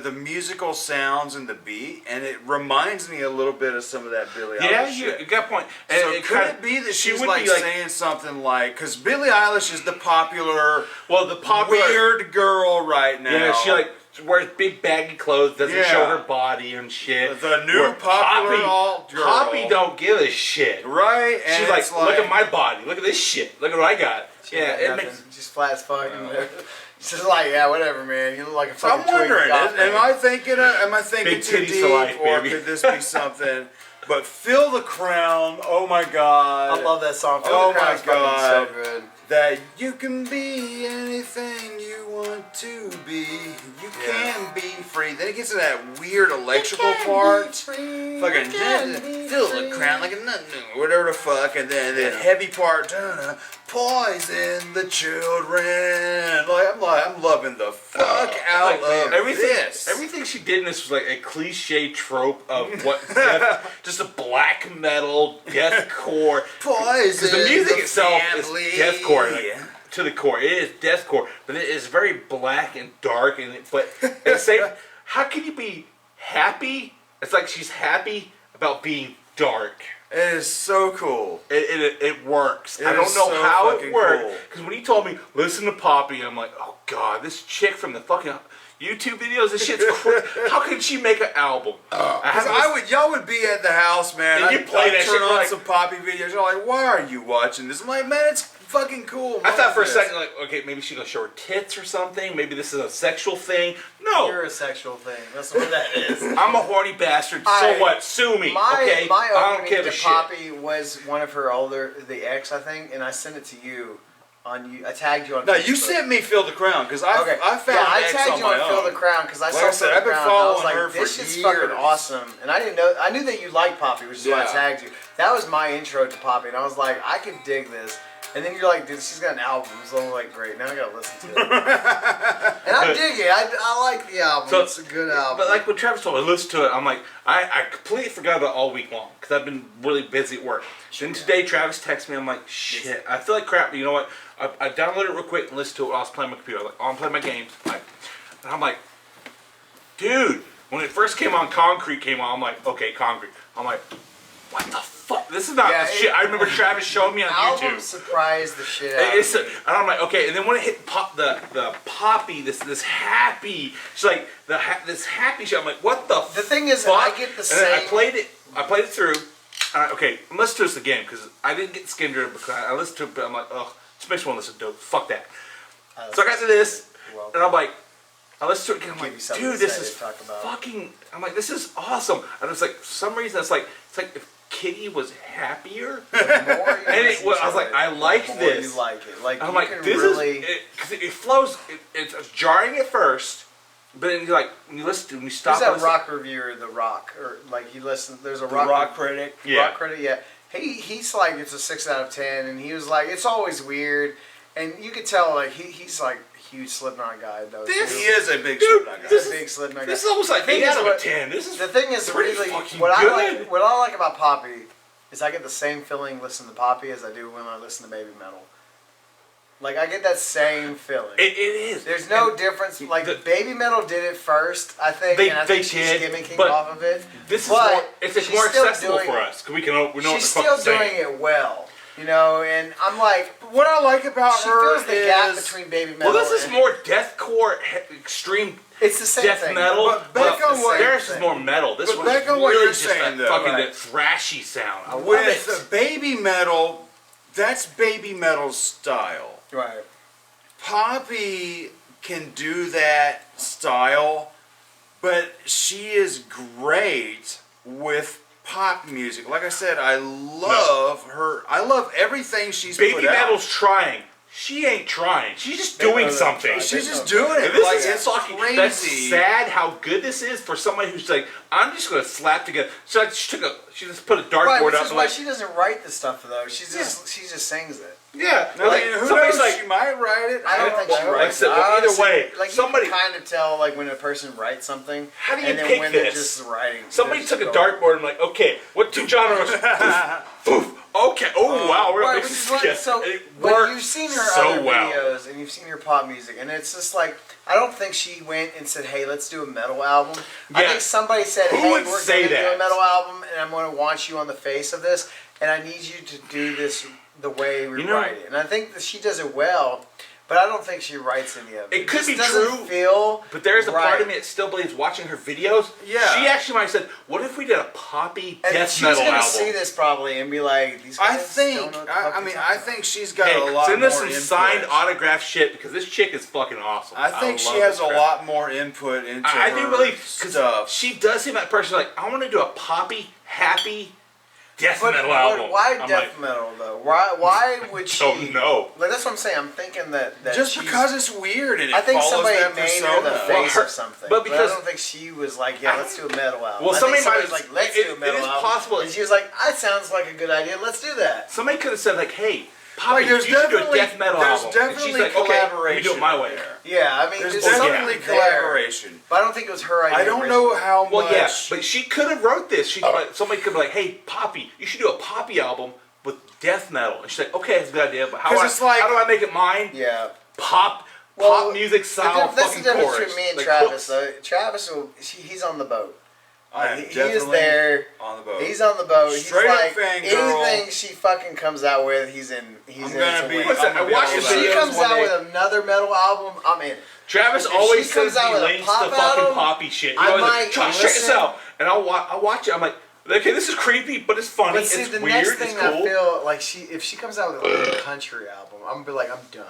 the musical sounds and the beat, and it reminds me a little bit of some of that Billie Yeah, Eilish you shit. got a point. So it could kinda- it be that she she's would like be like saying something like, because Billie Eilish is the popular, well the popular weird girl right now. Yeah, she like wears big baggy clothes, doesn't Yeah. show her body and shit. The new Where popular alt girl. Poppy don't give a shit. right, and She's like, it's look at my body, look at this shit, look at what I got. Yeah, it makes. just flat as fuck. It's just like, yeah, whatever, man. You look like a So I'm fucking twig wondering, goth, am man. I thinking Big too titties deep, for life, or baby. could this be something? But Feel the Crown, oh my God. I love that song. Feel Oh the Crown's my fucking God. so good. That you can be anything you want to be. You can be free. Then it gets to that weird electrical part. Fucking feel the crown like a nut, whatever the fuck, and then the heavy part, poison the children. I'm loving the fuck out of this. Everything she did in this was like a cliche trope of what death, just a black metal deathcore. Poison Because the music itself family. is deathcore like, to the core. It is deathcore, but it is very black and dark. But at the same, how can you be happy? It's like she's happy about being dark. It is so cool. It works. It I don't is know so how fucking it worked. cool. Because when he told me, listen to Poppy, I'm like, oh God, this chick from the fucking YouTube videos, this shit's crazy. How could she make an album? Because y'all would be at the house, man. And you play that turn shit, on like- some Poppy videos. You're like, why are you watching this? I'm like, man, it's fucking cool. I thought for a Watch second, like, okay, maybe she's gonna show her tits or something. Maybe this is a sexual thing. No, You're a sexual thing. That's what that is. I'm a horny bastard. So I- what? Sue me, okay? My I don't opening give to a shit. Poppy was one of her older, the ex, I think, and I sent it to you. I tagged you on. No, Facebook. you sent me Feel the Crown because I found yeah, I X tagged on you my on Feel own. the Crown because I Like saw I said, Feel I've the been Crown. And I was following her like, for this shit's years. fucking awesome. And I didn't know. I knew that you liked Poppy, which is why I Yeah. tagged you. That was my intro to Poppy, and I was like, I could dig this. And then you're like, dude, she's got an album. So I'm like, great, now I gotta listen to it. And I dig it. I like the album. So- It's a good album. But like when Travis told me, listen to it, I'm like, I completely forgot about it all week long because I've been really busy at work. Then today Travis texted me, I'm like, shit, I feel like crap, but you know what? I downloaded it real quick and listened to it while I was playing my computer. Like, oh, I'm playing my games. And I'm like, dude, when it first came on, Concrete came on. I'm like, okay, Concrete. I'm like, what the fuck? This is not Yeah, the shit I remember Travis showing me on album YouTube. surprised the shit out It's of me. and I'm like, okay, and then when it hit the Poppy, this happy, it's like this happy shit. I'm like, what the? The thing is, fuck? I get the And then I same. played it through. Okay, let's do this again because I didn't get skimmed it because I listened to it, but I'm like, ugh, this makes me want to listen to it. Fuck that. So I got to this, Well, and I'm like, I listened to it again. I'm Give like, you something dude, to this say is to talk about. fucking. I'm like, this is awesome. And it's like, for some reason, it's like if Kitty was happier. the more you And listen I was to like, it, I like the more this. You like it. Like I'm you like, can this really. is because it flows. It's jarring at first, but then you like when you listen, when you stop. Who's that listening- rock reviewer, The Rock, or like he listened? There's a The rock, rock critic. Yeah. rock critic. Yeah, he's like it's a 6 out of 10, and he was like it's always weird, and you could tell like he's like a huge Slipknot guy though. This- He too. is a big Dude, Slipknot guy. this He's a big Slipknot guy. This is almost like thing 8 is out of what- 10. This is The thing is pretty really fucking what good. what I like about Poppy is I get the same feeling listening to Poppy as I do when I listen to Baby Metal. Like I get that same feeling. It is. There's no And difference. Like the- Baby Metal did it first, I think, They- and I they think she's did, gimmicking but off of it. This is But more. It's she's more still accessible doing for it. us because we know what She's the fuck still they're doing saying. it well, you know. And I'm like, What I like about she her fills the is gap between Baby Metal. Well, this is and- more deathcore, extreme It's the same death thing. metal. But back on what- theirs is more metal. This But one's back on what really you're just saying, that though. fucking Right. that thrashy sound. I love with it. Baby Metal. That's Baby Metal's style. Right. Poppy can do that style, but she is great with pop music. Like I said, I love her. I love everything she's Baby put out. Metal's trying. She ain't trying. She's just doing know something. that. She's just doing it. And this Like, is it's fucking crazy. That's sad how good this is for somebody who's like, I'm just gonna slap together. So like, she just put a Right, dartboard which up is and why like, she doesn't write the stuff though. She just sings it. yeah. I Like, mean, who somebody's knows? like, she might write it. I don't think she Like I writes said, it. well, either Honestly, way, like somebody- you can kind of tell like when a person writes something. How do you and then pick when this? they're just writing. somebody they're took a just going- dartboard and like, okay, what two genres? Poof. Okay. Oh wow, we're Right, gonna which mix is it what, together. so, And it but worked you've seen her so other well. videos and you've seen her pop music, and it's just like I don't think she went and said, "Hey, let's do a metal album." I Yeah. think somebody said, Who "Hey, would we're say going to do that? a metal album, and I'm going to want you on the face of this, and I need you to do this the way we You know- write it." And I think that she does it well, but I don't think she writes any of it. It could just be doesn't true, feel But there's a part right. of me that still believes watching her videos. Yeah. She actually might have said, "What if we did a poppy And death she's metal gonna album?" see this probably and be like, "These I guys think. don't know what the fuck I they're mean, talking I about." think she's got Hey, a lot send more us some input. signed autograph shit because this chick is fucking awesome. I think she love has this a crap. lot more input into I her do believe because stuff. she does seem that person like I want to do a poppy, happy death But, metal but album. why I'm death like, metal though? Why would she? don't know. Like that's what I'm saying. I'm thinking that Just she's- because it's weird and it I think follows somebody that made persona. her the face her- of something. but because- I don't think she was like, "Yeah, let's do a metal album." Well, I somebody think might was have- like, "Let's it- do a it metal is album," possible. and she was like, "That sounds like a good idea. Let's do that." Somebody could have said like, "Hey, Poppy, Like, there's you should do a definitely- death metal there's album." And she's definitely like, "Okay, let me collaboration do it my way." there. Yeah, I mean, There's there's definitely something there, collaboration. but I don't think it was her idea. I don't know how much. Well, yeah, but she could have wrote this. She somebody could be like, "Hey, Poppy, you should do a Poppy album with death metal." And she's like, "Okay, that's a good idea, but how, 'Cause it's like- how do I make it mine? Yeah. Pop Well, music style that's the fucking difference chorus." between me and Like, Travis. Though Travis, he's on the boat. I am He is definitely there. on the boat. He's on the boat. Straight he's up like fangirl. anything she fucking comes out with, he's in. He's I'm in gonna to be. win. Listen, I'm gonna I be watched all the If about she it. videos comes one out day. with another metal album, I'm in. Travis If always she comes says out he with a links pop the fucking album, Poppy shit. He I always like, might check this listen. out, and I'll watch it. I'm like, okay, this is creepy, but it's funny. But see, It's the weird. next It's thing cool. I feel like if she comes out with like a country album, I'm gonna be like, I'm done.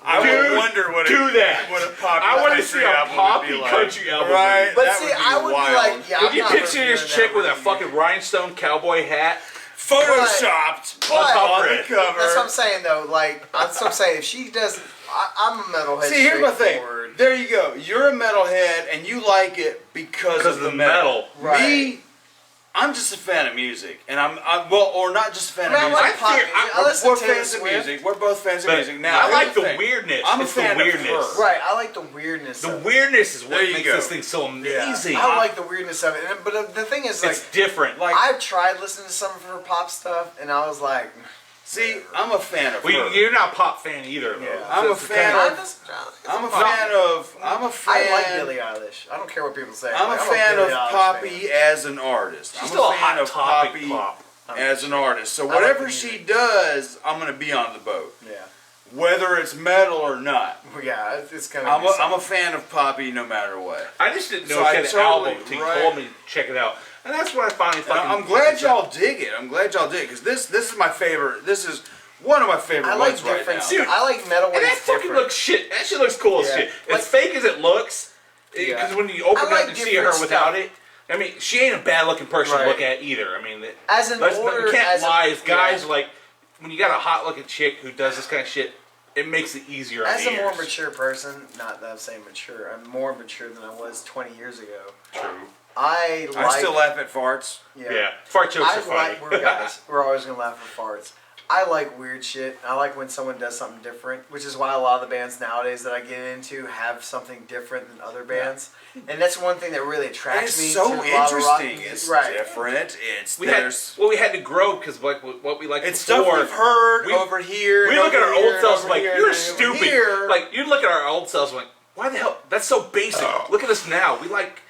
I Dude, would wonder what do that. What a poppy I want to country see a album would Poppy be like. country album. Right? But that see, would be I would wild. be like, yeah, Could I'm you not picture reviewing this chick that with a review. fucking rhinestone cowboy hat? Photoshopped But- on But- the cover. That's what I'm saying though. Like that's what I'm saying. If she does, I'm a metalhead. See, here's my thing. straightforward. There you go. You're a metalhead, and you like it because Because of the metal. Right. Me, I'm just a fan of music, and I'm well, or not just a fan I mean, of I music. like pop fear- music. I We're listen to Taylor fans of Swift. music. We're both fans of But music. Now, I like here's the thing. weirdness. I'm a It's fan the of weirdness. her. Right, I like the weirdness. The of it. weirdness is what There you makes go. this thing so Yeah. amazing. I like the weirdness of it. But the thing is, like, It's different. Like, I've tried listening to some of her pop stuff, and I was like, see, I'm a fan of Well, her. you're not a pop fan either, though. Yeah. So I'm a it's the fan kind of- it's I'm a fine. fan of. I'm a fan. I like Billie Eilish. I don't care what people say. I'm a Like, fan Billie of Eilish Poppy fan. as an artist. She's I'm still a a fan hot of topic Poppy pop. as an artist. So like whatever the she music. does, I'm gonna be on the boat, Yeah. whether it's metal or not. Well, yeah, it's gonna I'm be a, I'm a fan of Poppy no matter what. I just didn't know So she I had an totally- album until you right. told me to check it out. And that's when I finally And fucking... I'm glad y'all dig it. I'm glad y'all dig it because this is my favorite. This is one of my favorite I like ones right different. now. Dude, I like metal when And that it's fucking different. looks shit. That shit looks cool as Yeah. shit. Like- As fake as it looks, because Yeah. when you open I it like up and see her different without stuff. it, I mean, she ain't a bad looking person Right. to look at either. I mean, As an older, you can't as lie. A, As guys, yeah. like, when you got a hot looking chick who does this kind of shit, it makes it easier on As the a more ears. mature person, not that I'm saying mature, I'm more mature than I was 20 years ago. True. I like. I still laugh at farts. Yeah. Fart jokes I are funny. like. We're guys. We're always gonna laugh at farts. I like weird shit. I like when someone does something different, which is why a lot of the bands nowadays that I get into have something different than other bands. And that's one thing that really And attracts it's me so to a lot of rock interesting. music. It's right. different. It's We there's. had to grow because what we liked It's before. stuff we've heard we- over here. We and look at over our here, old and selves over like, here, you're and over stupid. here. Like, you look at our old selves like, why the hell? That's so basic. Look at us now. We like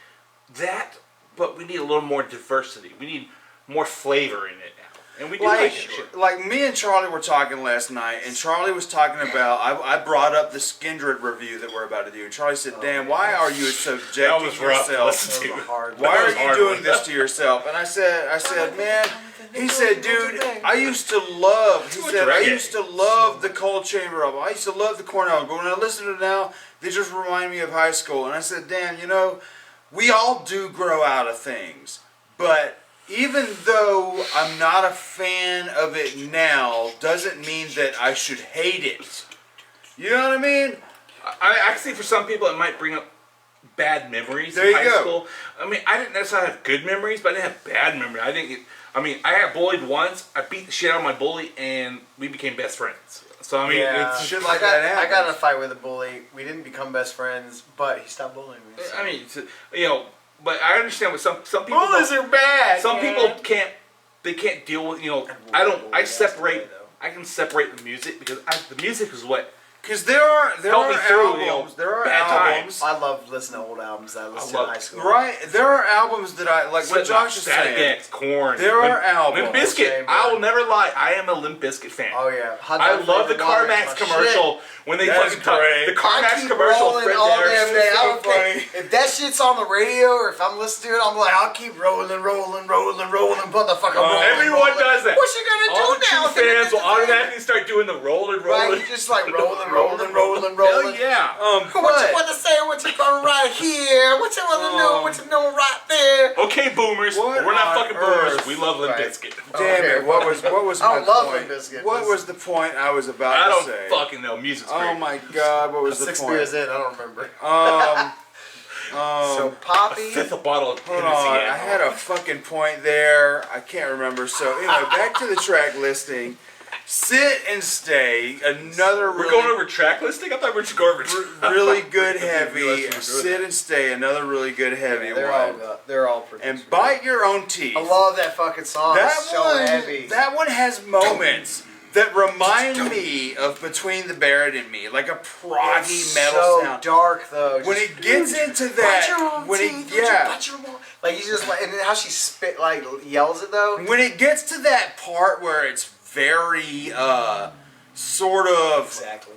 that, but we need a little more diversity. We need more flavor in it now. And we do like that shit. like me and Charlie were talking last night, and Charlie was talking about. I brought up the Skindred review that we're about to do, and Charlie said, "Dan, why are you subjecting was rough to yourself? listen That was a hard Why That are was you hard doing one. this to yourself?" And I said, man. He said, dude, I used to love. He Too much said, I reggae. used to love the Cold Chamber album. I used to love the Corn album. But when I listen to it now, they just remind me of high school. And I said, Dan, you know, we all do grow out of things, but even though I'm not a fan of it now, doesn't mean that I should hate it. You know what I mean? I actually, for some people, it might bring up bad memories There in you high go. school. I mean, I didn't necessarily have good memories, but I didn't have bad memories. I got bullied once. I beat the shit out of my bully, and we became best friends. So I mean, Yeah. it's, shit I like got, that I got in a happens. fight with a bully. We didn't become best friends, but he stopped bullying me. So. I mean, you know, but I understand what some people. bullies are bad. Some man. people can't. They can't deal with. You know, I don't. I separate. I can separate the music because the music is what. Because there are Help me through, you know, albums. There are bad albums. I love listening to old albums that I listened to in high school. Right, there are albums that I like. What Josh is Static saying. X, Corn. There are albums. Limp Bizkit. Chamber. I will never lie. I am a Limp Bizkit fan. Oh yeah, Hot I Dog love the Flavored Water is CarMax my commercial when they That's fucking talk. great. The I CarMax keep commercial. rolling Fred all Durst. damn day. I so don't care. If that shit's on the radio or if I'm listening to it, I'm like, I'll keep rolling, motherfucker. Everyone does that. What you gonna All do the now? true fans will automatically start doing the rolling. Right, you just like rolling. Hell yeah. What you But want to say? What you going right here? What you want to know? What you know right there? Okay, boomers. What We're not on fucking boomers. earth? We love Limp Right. Bizkit. damn Okay, it! What was I my don't love point? Limp Bizkit. What was the point I was about I to don't say? fucking know. Music's Oh great. my God! What was the 6 point? beers in, I don't remember. Um, So Poppy. Fifth a bottle of hold Hennessy on, in. I had a fucking point there. I can't remember. So anyway, back to the track listing. Sit and Stay. Another We're really going over track listing? I thought we were just going over really good heavy. Realize we were doing Sit and Stay. Another really good heavy one. They're all pretty. And Bite Your Own Teeth. I love that fucking song. That It's so one, heavy. that one has moments that remind me of Between the Barrett and Me, like a proggy It's metal so sound. dark though. When Just, it gets into bite your that, own when teeth, it yeah, bite your own-" like he's just like, and then how she spit like yells it though. when it gets to that part where it's very sort of Exactly.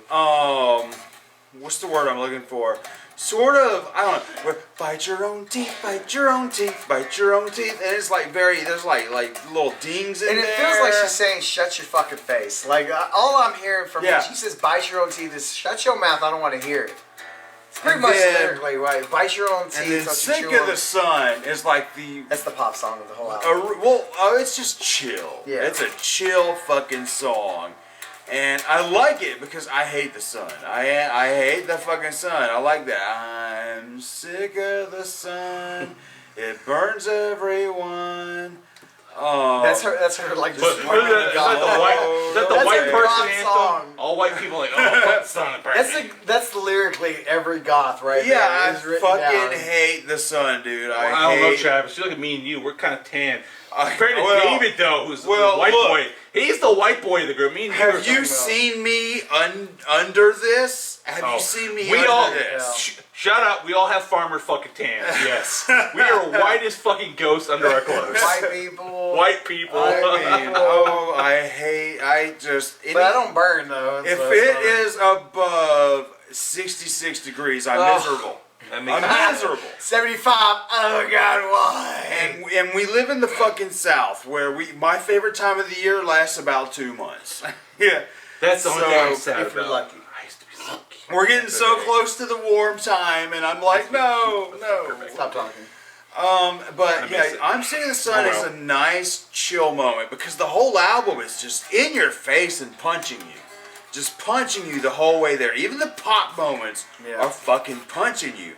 what's the word I'm looking for? Sort of, I don't know. Where, bite your own teeth, bite your own teeth, bite your own teeth, and it's like very. There's like little dings in And it there. feels like she's saying, "Shut your fucking face." Like all I'm hearing from Yeah. when she says, "Bite your own teeth," is "Shut your mouth." I don't want to hear it. It's pretty And much then- lyrically right. Bite your own teeth. And then don't you Sink chew of on- the Sun is like the That's the pop song of the whole album. it's just chill. Yeah. It's a chill fucking song. And I like it because I hate the sun. I hate the fucking sun. I like that. I'm sick of the sun. It burns everyone. That's her. That's her. Like But just is that the That's white a person rock anthem? song. All white people like, oh, fuck the sun. That's lyrically every goth right Yeah, there. I is written fucking down. hate the sun, dude. I don't know, hate. Travis. You look at me and you. We're kind of tan. I- Compared to well- David, though, who's well, the white look. boy. He's the white boy of the group. Me and you Have are you talking seen me under this? Have about- you seen me We under all this? shut up. We all have farmer fucking tans. Yes, we are white as fucking ghosts under our clothes. White people. White people. I mean, oh, I just. But I don't burn though. If so it it's fine. is above 66 degrees, I'm Oh. miserable. That makes I'm miserable. 75. Oh God, why? And we live in the fucking South, where my favorite time of the year lasts about 2 months. Yeah, That's the only thing I'm So, sad if you're about. lucky. I used to be so cute. we're getting so close to the warm time, and I'm like, no. Stop talking. But miss yeah, it. I'm Seeing the Sun Oh, is well. a nice chill moment because the whole album is just in your face and punching you. Just punching you the whole way there. Even the pop moments Yeah. are fucking punching you.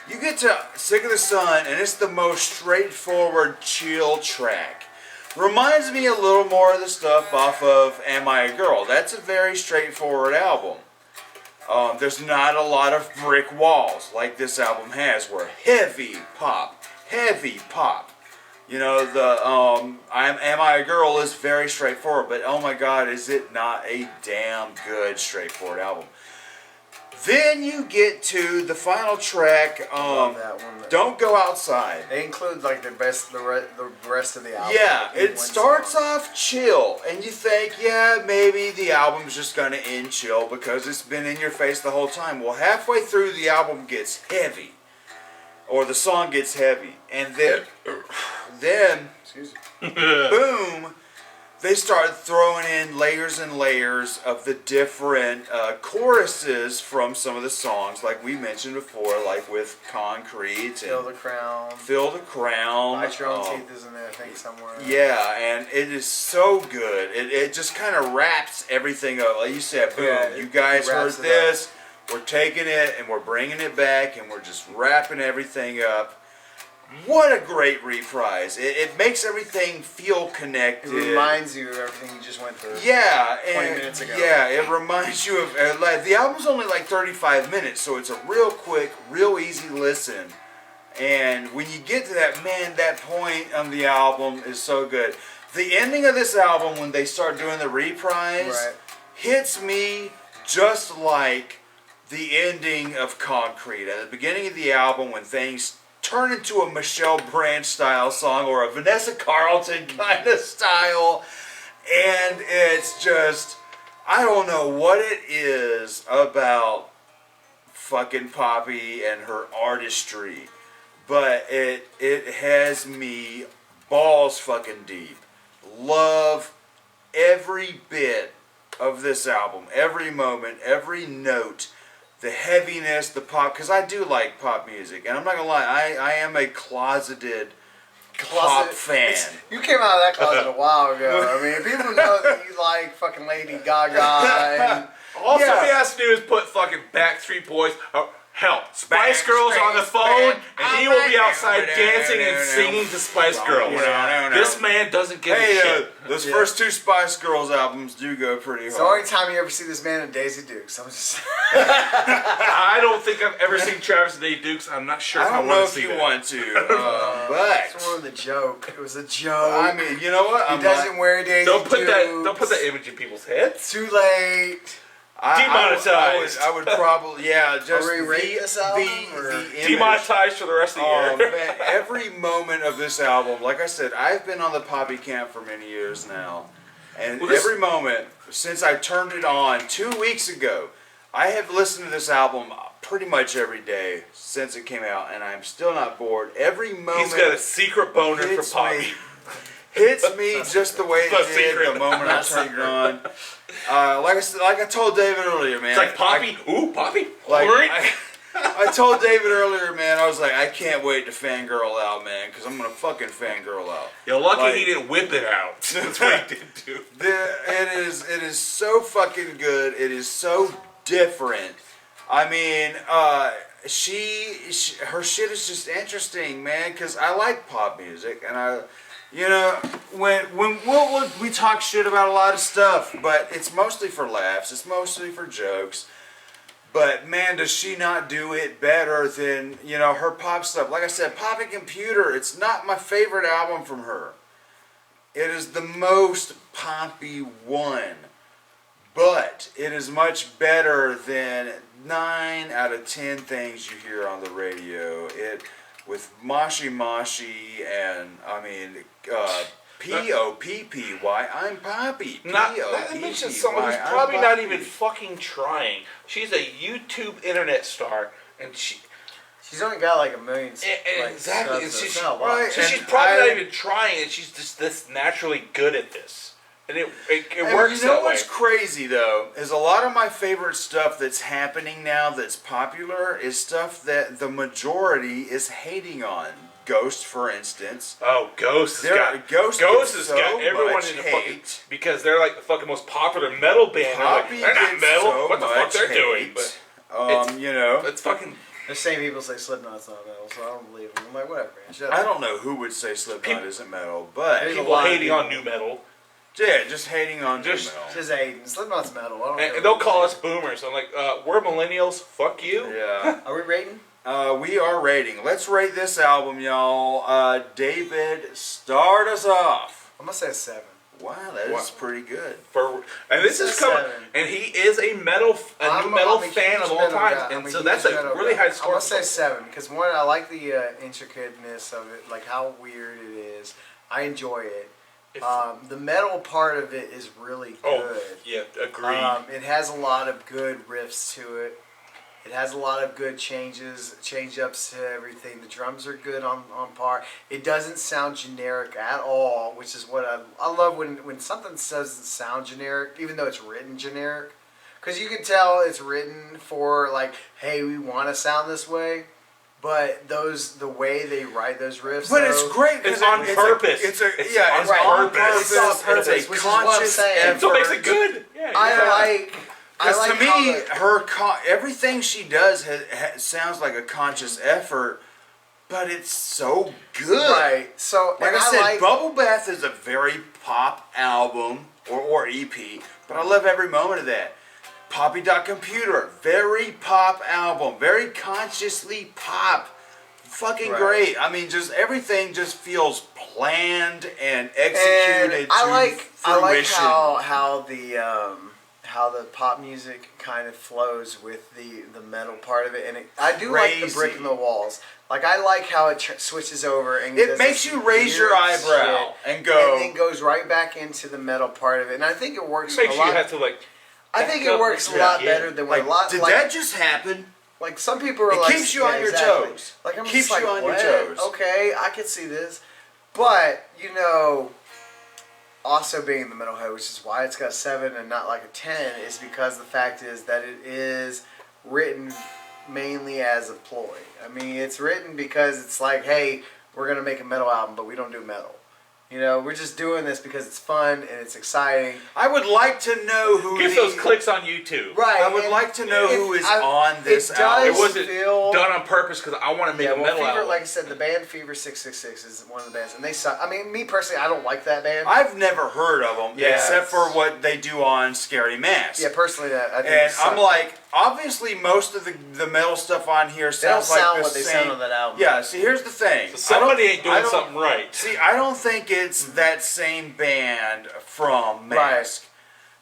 You get to Sick of the Sun and it's the most straightforward chill track. Reminds me a little more of the stuff off of Am I a Girl. That's a very straightforward album. There's not a lot of brick walls like this album has, where heavy pop. You know, the Am I a Girl is very straightforward, but oh my God, is it not a damn good straightforward album. Then you get to the final track, Love that one. Don't Go Outside. They include like the rest of the album. Yeah, in it one starts song. off chill, and you think, yeah, maybe the album's just going to end chill because it's been in your face the whole time. Well, halfway through, the album gets heavy, or the song gets heavy, and then Excuse me. boom, they start throwing in layers and layers of the different choruses from some of the songs, like we mentioned before, like with Concrete Feel and the Crown. Fill the Crown. Bite Your Own Teeth is in there, I think, somewhere. Yeah, and it is so good. It just kind of wraps everything up. Like you said, boom, Yeah, you guys it heard wraps it this. We're taking it and we're bringing it back and we're just wrapping everything up. What a great reprise. It makes everything feel It connected. reminds you of everything you just went through. Yeah, 20 and minutes ago. yeah, it reminds you of like, the album's only like 35 minutes, so it's a real quick, real easy listen. And when you get to that, man, that point on the album is so good. The ending of this album, when they start doing the reprise, Right. hits me just like the ending of Concrete. At the beginning of the album, when things turn into a Michelle Branch style song or a Vanessa Carlton kind of style, and it's just, I don't know what it is about fucking Poppy and her artistry, but it has me balls fucking deep. Love every bit of this album, every moment, every note. The heaviness, the pop, because I do like pop music, and I'm not gonna lie, I am a closeted pop fan. You came out of that closet a while ago. I mean, people know that you like fucking Lady Gaga and All Yeah. somebody has to do is put fucking Backstreet Boys, hell, Spice Backstreet Girls on the phone, Band. and he will be outside dancing and singing to Spice Girls. No. This man doesn't give a Hey, shit. those first two Spice Girls albums do go pretty it's the only hard. time you ever see this man in Daisy Dukes. I'm just I don't think I've ever seen Travis and Dave Dukes. I'm not sure I if I don't want know to if see you that. want to, it's but more of the joke. It was a joke. I mean, you know what? he doesn't wear Daisy Don't put Dukes. that image in people's heads. Too late. Demonetized. I would probably, yeah, just Are we rating this album, or- the image. Demonetized for the rest of the Oh year. man, every moment of this album, like I said, I've been on the Poppy camp for many years now. And Well, this- every moment since I turned it on 2 weeks ago, I have listened to this album pretty much every day since it came out, and I'm still not bored. Every moment He's got a secret boner for hits Poppy. me, hits me just the way Not it did secret. the moment I Not turned it secret. on. Like I told David earlier, man. It's like Poppy. Ooh, Poppy. Like, Alright. I told David earlier, man, I was like, I can't wait to fangirl out, man, because I'm going to fucking fangirl out. You're lucky Like- he didn't whip it out. That's what he did do. It is so fucking good. It is so different. I mean, her shit is just interesting, man, because I like pop music, and when we talk shit about a lot of stuff, but it's mostly for laughs, it's mostly for jokes. But man, does she not do it better than, her pop stuff. Like I said, Poppy Computer, it's not my favorite album from her. It is the most poppy one. But it is much better than 9 out of 10 things you hear on the radio. With Moshi Moshi and, P-O-P-P-Y, I'm Poppy. That mentions someone who's P-O-P-P-Y, probably I'm not Poppy. even fucking trying. She's a YouTube internet star, and She's only got like a million. Exactly. Subs, so She's- it's not a lot. right. so she's And probably I- not even trying, and she's just this naturally good at this, and it And works you know that way. what's crazy though is a lot of my favorite stuff that's happening now that's popular is stuff that the majority is hating on. Ghost, for instance. Oh, Ghost has Ghost got gets everyone much in the hate. fucking because they're like the fucking most popular metal band. Poppy They're not gets metal. so What the fuck much they're doing? hate. But it's fucking The same people say Slipknot's not metal, so I don't believe them. I'm like, whatever, man. Shut I up. don't know who would say Slipknot People- isn't metal, but There's a People lot of hating people. on new metal. yeah, just hating on new Just- metal. Just hating. Slipknot's metal. I don't care And they'll what call you us boomers. I'm like, we're millennials. Fuck you. Yeah. say. Are we rating? We are rating. Let's rate this album, y'all. David, start us off. I'm gonna say a 7. Wow, that is Wow. pretty good. And this is It's a coming. 7. And he is a new metal I'm a fan huge of all metal time. guy. I'm And so huge that's a metal really guy. high score. I'm gonna say 7 because one, I like the intricateness of it, like how weird it is. I enjoy it. If- The metal part of it is really good. Oh, yeah, agreed. It has a lot of good riffs to it. It has a lot of good change-ups to everything. The drums are good on par. It doesn't sound generic at all, which is what I love when something doesn't sound generic, even though it's written generic. Because you can tell it's written for, like, hey, we want to sound this way. But the way they write those riffs, But though, it's great because It's on purpose. It's It's on on purpose. It's It's on a purpose, which is what I'm conscious saying. effort. So it makes it good. Yeah, I yeah. like Because to how me, the- everything she does sounds like a conscious effort, but it's so good. right. So Like and I said, like, Bubble Bath is a very pop album or EP, but I love every moment of that. Poppy Dot Computer, very pop album, very consciously pop. Fucking Right. great. I mean, just everything just feels planned and executed and to I like fruition. how the pop music kind of flows with the metal part of it, and I do like the brick Crazy. in the walls. Like I like how it switches over and It does makes this you raise your weird eyebrow shit, and go. and then goes right back into the metal part of it. And I think it works Makes a you lot. have to like. I think back it up works a and- lot yeah. better than what Like, a lot. did like, that just happen? Like some people are It like, keeps you on your exactly. toes. Like I'm Keeps just like, you on your what? toes. Okay, I can see this, but you know, also being the metalhead, which is why it's got 7 and not like a 10, is because the fact is that it is written mainly as a ploy. I mean, it's written because it's like, hey, we're gonna make a metal album, but we don't do metal. You know, we're just doing this because it's fun and it's exciting. I would like to know who Give the, those clicks on YouTube. Right. I would and like to know who is I- on this it does album. It wasn't feel- done on purpose because I want to make Yeah, a well, metal Fever, album. like I said, the band Fever 666 is one of the bands, and they suck. I mean, me personally, I don't like that band. I've never heard of them Yeah. except for what they do on Scary Mask. Yeah, personally, I think And they suck. I'm like, obviously, most of the metal stuff on here they don't sounds like sound the what they same. sound on that album. Yeah. See, here's the thing. So somebody ain't I doing don't- something right. See, I don't think it's that same band from Right. Mask.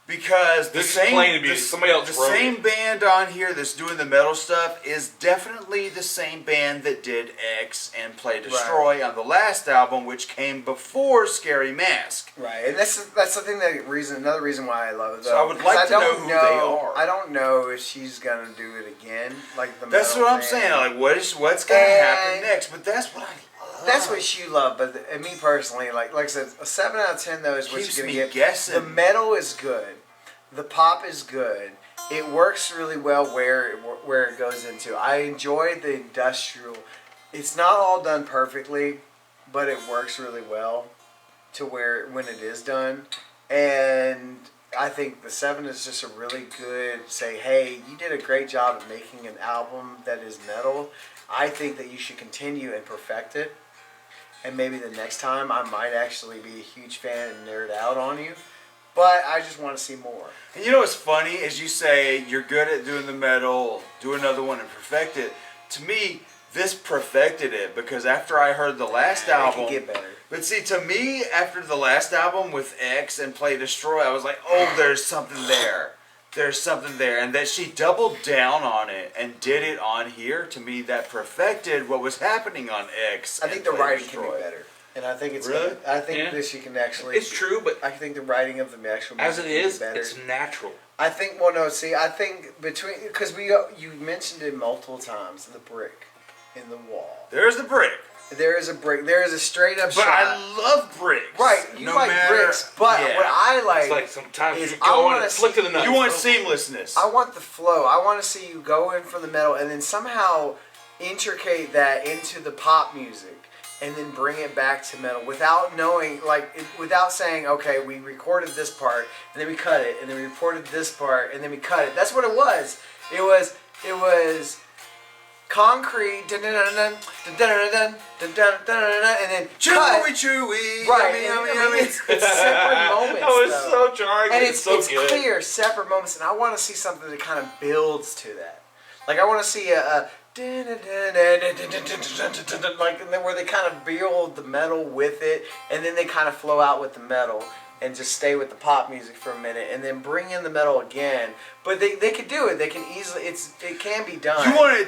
Because the This is same, playing to be somebody else the wrote same it. band on here that's doing the metal stuff is definitely the same band that did X and Play Destroy on the last album, which came before Scary Mask. Right, and that's the thing another reason why I love it. So I would because like to don't know who they are. I don't know if she's gonna do it again, like the. That's metal what I'm thing. saying. Like, what's gonna happen And- next? But that's what I love. That's what you love, but and me personally, like I said, a 7 out of 10 though is what Keeps you're me gonna get. guessing. The metal is good, the pop is good. It works really well where it goes into. I enjoy the industrial. It's not all done perfectly, but it works really well to where when it is done. And I think the 7 is just a really good say, hey, you did a great job of making an album that is metal. I think that you should continue and perfect it. And maybe the next time I might actually be a huge fan and nerd out on you. But I just want to see more. And you know what's funny is you say you're good at doing the metal, do another one and perfect it. To me, this perfected it because after I heard the last It album, can get better. but see, to me, after the last album with X and Play Destroy, I was like, oh, there's something there. There's something there. And that she doubled down on it and did it on here, to me, that perfected what was happening on X. I think and the Play writing Destroy. can be better. And I think it's Really? I think Yeah. this you can actually. It's true, but I think the writing of the actual as music it can is, be better. it's natural. I think. Well, no. See, I think because you mentioned it multiple times, the brick in the wall. There's the brick. There is a brick. There is a straight up But shot. I love bricks. Right, you No like matter- bricks, but yeah. what I like, It's like sometimes is you I go on wanna and flick to see- the nuts. You want seamlessness. I want the flow. I want to see you go in for the metal and then somehow intricate that into the pop music and then bring it back to metal without knowing, without saying, okay, we recorded this part and then we cut it and then we recorded this part and then we cut it. That's what it was. It was Concrete, dun, dun, dun, dun, dun, dun, dun, dun, dun, dun, dun, and then cut. Chewy, Right, yummy, and, yummy, I yummy. mean, it's separate moments. That was though. so jarring. And it's so good. clear, separate moments, and I want to see something that kind of builds to that. Like I want to see a like, and then where they kind of build the metal with it, and then they kind of flow out with the metal, and just stay with the pop music for a minute, and then bring in the metal again. But they could do it. They can easily. It can be done. You want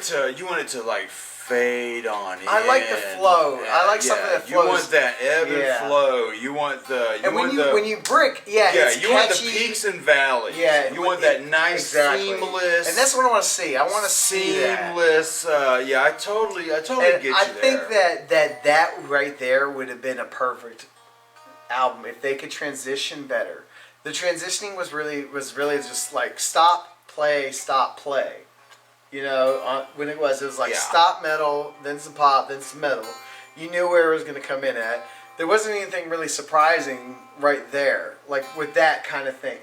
it to like fade on in. I like the flow. I like something that flows. You want that ebb Yeah. and flow. You want the. And when you brick, it's you want the catchy. peaks and valleys. Yeah, you want that nice seamless. And that's what I want to see. I want to see that. seamless. I totally And get you I there. think that right there would have been a perfect album if they could transition better. The transitioning was really just like stop, play, stop, play. You know, when it was like stop metal, then some pop, then some metal. You knew where it was going to come in at. There wasn't anything really surprising right there, like with that kind of thing.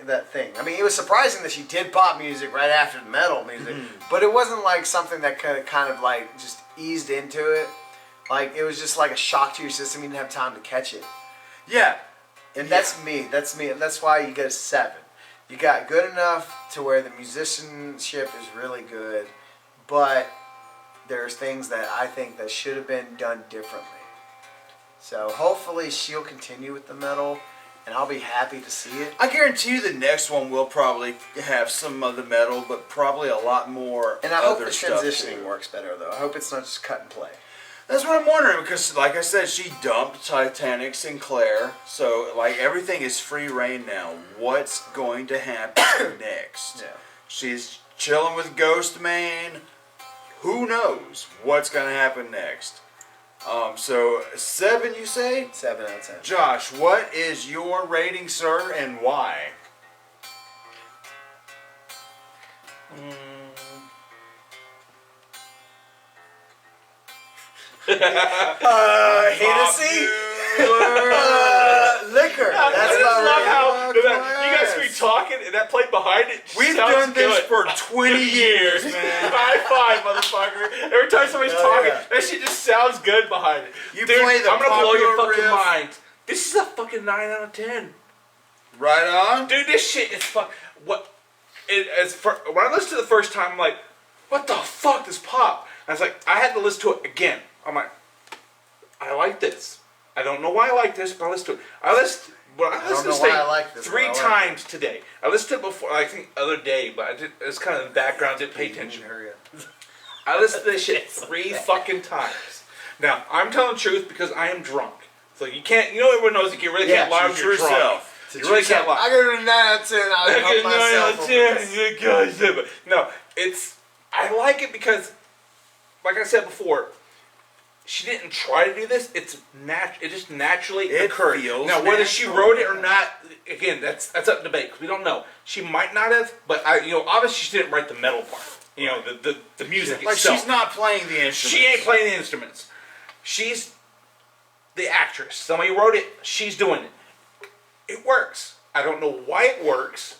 I mean, it was surprising that she did pop music right after the metal music, but it wasn't like something that kind of like just eased into it. Like it was just like a shock to your system. You didn't have time to catch it. Yeah. And that's me. That's me. That's why you get a 7. You got good enough to where the musicianship is really good, but there's things that I think that should have been done differently. So hopefully she'll continue with the metal, and I'll be happy to see it. I guarantee you the next one will probably have some of the metal, but probably a lot more And I hope other the stuff transitioning too. works better, though. I hope it's not just cut and play. That's what I'm wondering, because like I said, she dumped Titanic Sinclair, so like everything is free reign now. What's going to happen next? Yeah. She's chilling with Ghost Man. Who knows what's going to happen next? So 7, you say? 7 out of 10. Josh, what is your rating, sir, and why? Hennessy? Liquor. That's I just about love right. how you guys class. be talking and that played behind it. We've sounds done this good. for 20 years, man. High five, motherfucker. Every time somebody's Hell talking, yeah. that shit just sounds good behind it. You Dude, play the I'm gonna blow your popular fucking riff. mind. This is a fucking 9 out of 10. Right on? Dude, this shit is fuck. What? When I listened to it the first time, I'm like, what the fuck, this pop? And I was like, I had to listen to it again. I'm like, I like this. I don't know why I like this, but I listened to it. I listened to this why thing I like this, 3 but I like times today. I listened to it before, I think, the other day, but it was kind of in the background, didn't pay attention. Hurry up. I listened to this shit 3 fucking times. Now, I'm telling the truth because I am drunk. So you can't, everyone knows you really can't lie when you're drunk. You really can't lie. I go to 9 out of 10. I help myself. No, I like it because, like I said before, she didn't try to do this. It just naturally It occurred. feels Now, whether she natural. wrote it or not, again, that's up to debate because we don't know. She might not have, but obviously she didn't write the metal part. The music Like itself. she's not playing the instruments. She ain't playing the instruments. She's the actress. Somebody wrote it. She's doing it. It works. I don't know why it works.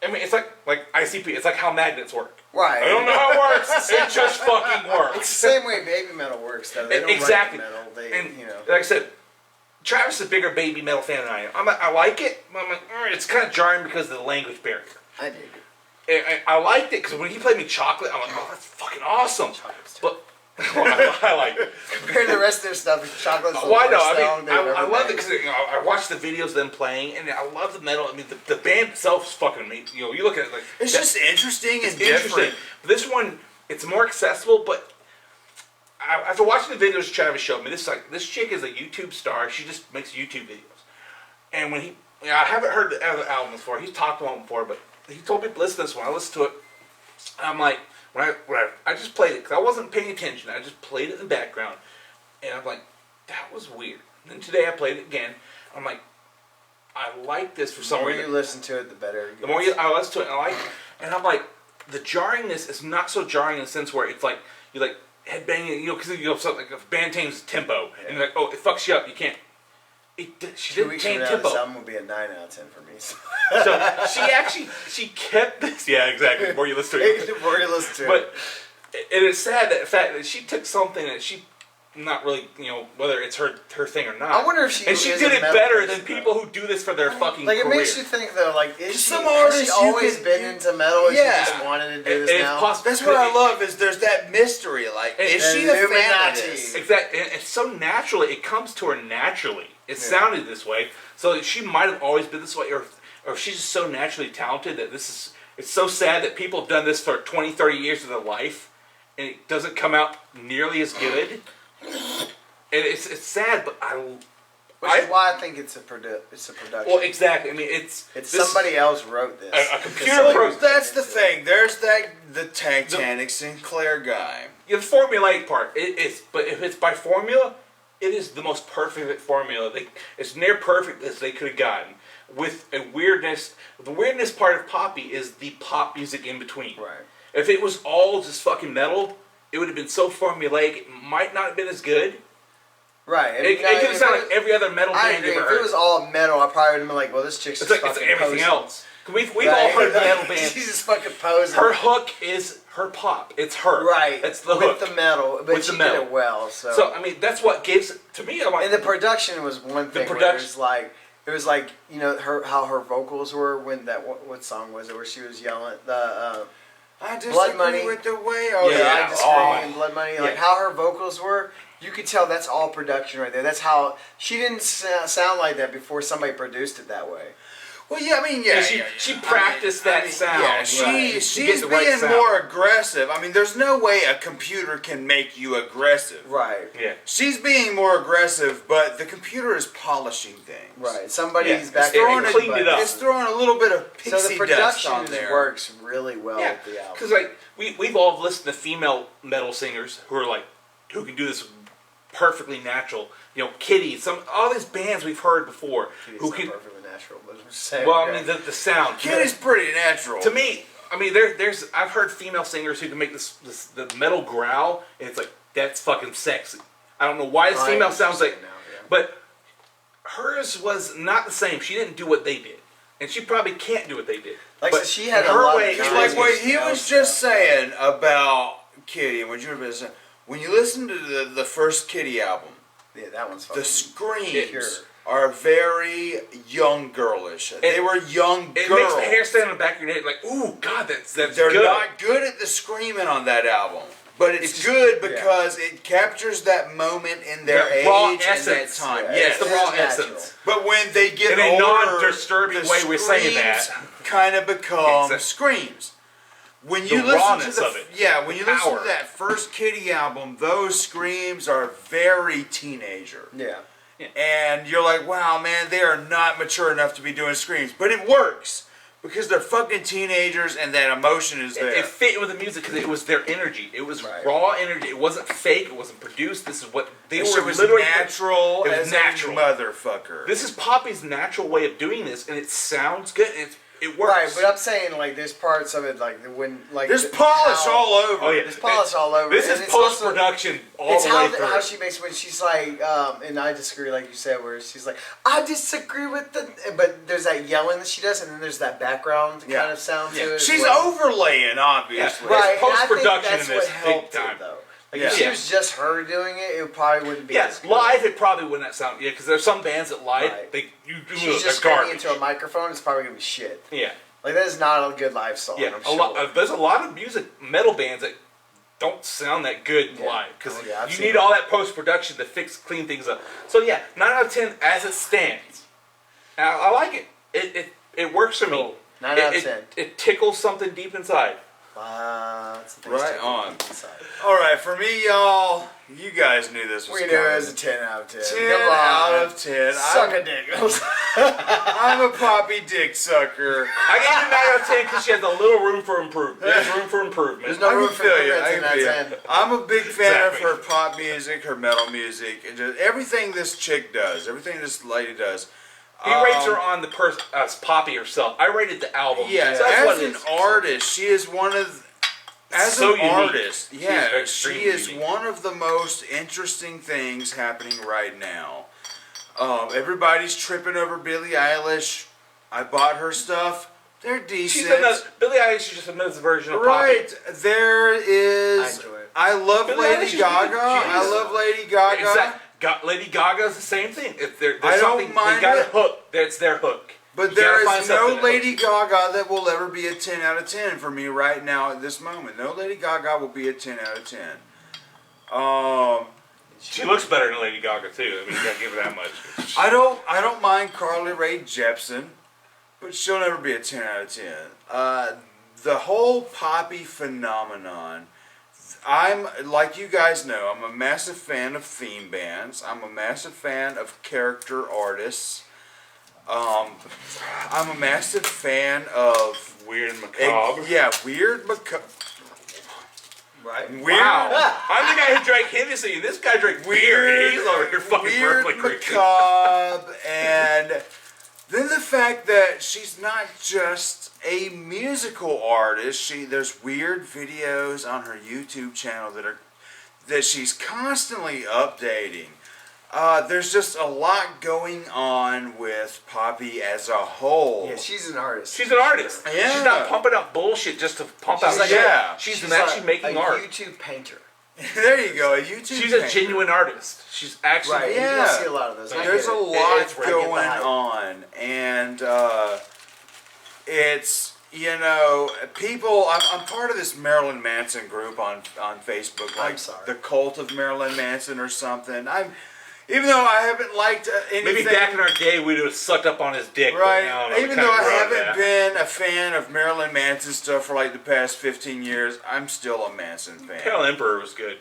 I mean, it's like ICP. It's like how magnets work. Right. I don't know how it works. It just fucking works. It's the same way baby metal works, though. They don't Exactly. write the metal. They, And like I said, Travis is a bigger baby metal fan than I am. I like it. But I'm like, it's kind of jarring because of the language barrier. I dig it. I liked it because when he played me Chocolate, I'm like, oh, that's fucking awesome. Chocolate's But I like it. Compared to the rest of their stuff, Chocolate's the Why worst no? I song mean, they've ever I love it made. because I watched the videos of them playing, and I love the metal. I mean, the band itself is fucking me. You look at it like It's just interesting and interesting. different. But this one, it's more accessible. But after watching the videos Travis showed me, this chick is a YouTube star. She just makes YouTube videos. And when I haven't heard the other album before. He's talked about them before, but he told me to listen to this one. I listened to it. And I'm like, when I just played it because I wasn't paying attention. I just played it in the background, and I'm like, that was weird. And then today I played it again. I'm like, I like this for The some more reason. you listen to it, the better it The more gets. I listen to it, and I like it. And I'm like, the jarringness is not so jarring in the sense where it's like you're like headbanging, because something like if band changes tempo, and you're like, oh, it fucks you up. You can't. She 2 didn't weeks change from now, this tempo. album will be a 9 out of 10 for me. So. So she kept this. Yeah, exactly. The more you listen to it, The more you listen to it. but it is sad that the fact that she took something that she not really, whether it's her thing or not. I wonder if she and she is did a it metal better person, than people who do this for their fucking Like, it career. makes you think, though, like, has she artists you always can- been into metal and Yeah. she just wanted to do And this it's now? possible. That's what I love is there's that mystery. Like, is she a fan of Illuminati. this? Exactly, and it's so naturally. It comes to her naturally. It sounded this way, so she might have always been this way, or she's just so naturally talented that this is. It's so sad that people have done this for 20, 30 years of their life, and it doesn't come out nearly as good. And it's sad, but Which is why I think it's a production. well, exactly. I mean, it's somebody else wrote this. A computer Somebody program. was That's the into it. thing. There's the Titanic Sinclair guy. the formulaic part. But if it's by formula, it is the most perfect formula. It's near perfect as they could have gotten. With a weirdness, the weirdness part of Poppy is the pop music in between. Right. If it was all just fucking metal, it would have been so formulaic. It might not have been as good. Right. It could have sounded like every other metal I band agree. you've If ever it heard. was all metal, I probably would have been like, well, this chick's It's just like it's fucking everything posing. else. We've all heard metal bands. She's just fucking posing. Her hook is her pop. It's her. Right. That's the with hook. the metal, but With she the metal. did it well. So, So I mean, that's what gives to me. I'm like, and the production was one thing. Where production- it was like how her vocals were when that what song was it where she was yelling the I disagree Blood Money. with the way. Oh Yeah, yeah. I just and Blood Money, like Yeah. how her vocals were. You could tell that's all production right there. That's how she didn't sound like that before somebody produced it that way. Well, yeah, I mean, yeah. she practiced that sound. Yeah, Right. she's To get the right being sound. more aggressive. I mean, there's no way a computer can make you aggressive. Right. Yeah. She's being more aggressive, but the computer is polishing things. Right. Somebody's Yeah, back it there cleaned it up. It's throwing a little bit of pixie So the dust on production there. works really well Yeah, with the album. because like we've all listened to female metal singers who can do this perfectly natural. Kitty, all these bands we've heard before It's who not can. perfectly natural, but I'm just saying. Well, I okay. mean the sound. Kid is pretty natural. To me, I mean there's I've heard female singers who can make the metal growl, and it's like that's fucking sexy. I don't know why this I female understand sounds like, now, yeah. but hers was not the same. She didn't do what they did, and she probably can't do what they did. Like, but so she had in a her lot of way, It's guys like Guys what used to he know was stuff. just saying about Kitty and what you were saying. When you listen to the first Kitty album, Yeah, that one's the fucking screams pure. are very young girlish. They were young it girls. makes the hair stand on the back of your head like, ooh, God, that's They're good. not good at the screaming on that album. But it's It's good because it captures that moment in their That raw age and that essence. time. Yeah, Yes. It's the raw natural. essence. But when they get In a older, non-disturbing the way we're saying that. kind of become Exact- screams. When The you listen rawness to the of it. when you The listen power. to that first Kitty album, those screams are very teenager. Yeah. And you're like, wow, man, they are not mature enough to be doing screams. But it works because they're fucking teenagers and that emotion is there. It fit with the music because it was their energy. It was Right. raw energy. It wasn't fake. It wasn't produced. This is what they This were shit was literally natural It was as natural. a motherfucker. This is Poppy's natural way of doing this, and it sounds good. And it works. Right, but I'm saying like there's parts of it like when like There's the- polish how- all over. Oh yeah, There's polish all over. This and is it's also- post production all It's the way how, through. how she makes when she's like, and I disagree, like you said, where she's like, I disagree with the, but there's that yelling that she does, and then there's that background Yeah. kind of sound to it. as She's well. overlaying, obviously. Yeah. right. There's and I think post-production that's in what this big helped time. it though. Like Yeah. if she Yeah. was just her doing it, it probably wouldn't be. Yeah, as good. live it probably wouldn't that sound. Yeah, because there's some bands that live Right. you do She's a just screaming garbage. into a microphone. It's probably gonna be shit. Yeah, Like that is not a good live song. yeah. I'm A sure. lot. There's a lot of metal bands that don't sound that good Yeah. live because Oh, yeah, I've you seen need it. all that post production to clean things up. So yeah, 9 out of 10 as it stands. And I like it. It works for me. Cool. 9 It- out of it- 10. It tickles something deep inside. That's the thing Right sticking on. inside. All right, for me, y'all, you guys knew this was We knew it coming. was a 10 out of 10. 10 Come on. out of 10. Suck a dick. I'm a poppy dick sucker. I gave it 9 out of 10 because she has a little room for improvement. There's room for improvement. There's no I room can for feel you. improvement I in can that feel you. 10. I'm a big fan Exactly. of her pop music, her metal music, and just everything this chick does, everything this lady does. He rates her on the as Poppy herself. I rated the album. Yeah, So that's what as it an is. artist, she is one of. As So an unique. artist, She is yeah, she extremely is unique. one of the most interesting things happening right now. Everybody's tripping over Billie Eilish. I bought her stuff. They're decent. Billie Eilish is just another version of Right. Poppy. There is. I enjoy it. I love Billie Eilish Lady is Gaga. good. She I is. love Lady Gaga. Exactly. Lady Gaga is the same thing. If there's I don't something, mind they got a it. hook. That's their hook. But You there gotta find is no something that Lady hooks Gaga that will ever be a 10 out of 10 for me right now at this moment. No Lady Gaga will be a 10 out of 10. She looks better than Lady Gaga too. I mean, you gotta give her that much. I don't mind Carly Rae Jepsen, but she'll never be a 10 out of 10. The whole Poppy phenomenon. I'm, like you guys know, I'm a massive fan of theme bands. I'm a massive fan of character artists. I'm a massive fan of Weird and macabre. weird macabre. Right. Weird. Wow. I'm the guy who drank Hennessy, and this guy drank beer. He's over here fucking weird, burping like crazy. macabre, and then the fact that she's not just a musical artist. There's weird videos on her YouTube channel that she's constantly updating. There's just a lot going on with Poppy as a whole. Yeah, she's an artist. She's an artist. Yeah. She's not pumping out bullshit just to pump out She's like shit. yeah. She's She's actually like making a art. YouTube painter. There you go, a YouTube. She's a painter. genuine artist. She's actually Right. Yeah. You don't see a lot of those. I There's get a it. lot It's where I get the going hype. on, and it's people. I'm part of this Marilyn Manson group on Facebook, like I'm sorry. the Cult of Marilyn Manson or something. Even though I haven't liked anything. maybe back in our day we'd have sucked up on his dick. Right, But now, we even kinda though I grew out of haven't that. been a fan of Marilyn Manson stuff for like the past 15 years, I'm still a Manson fan. Pale Emperor was good.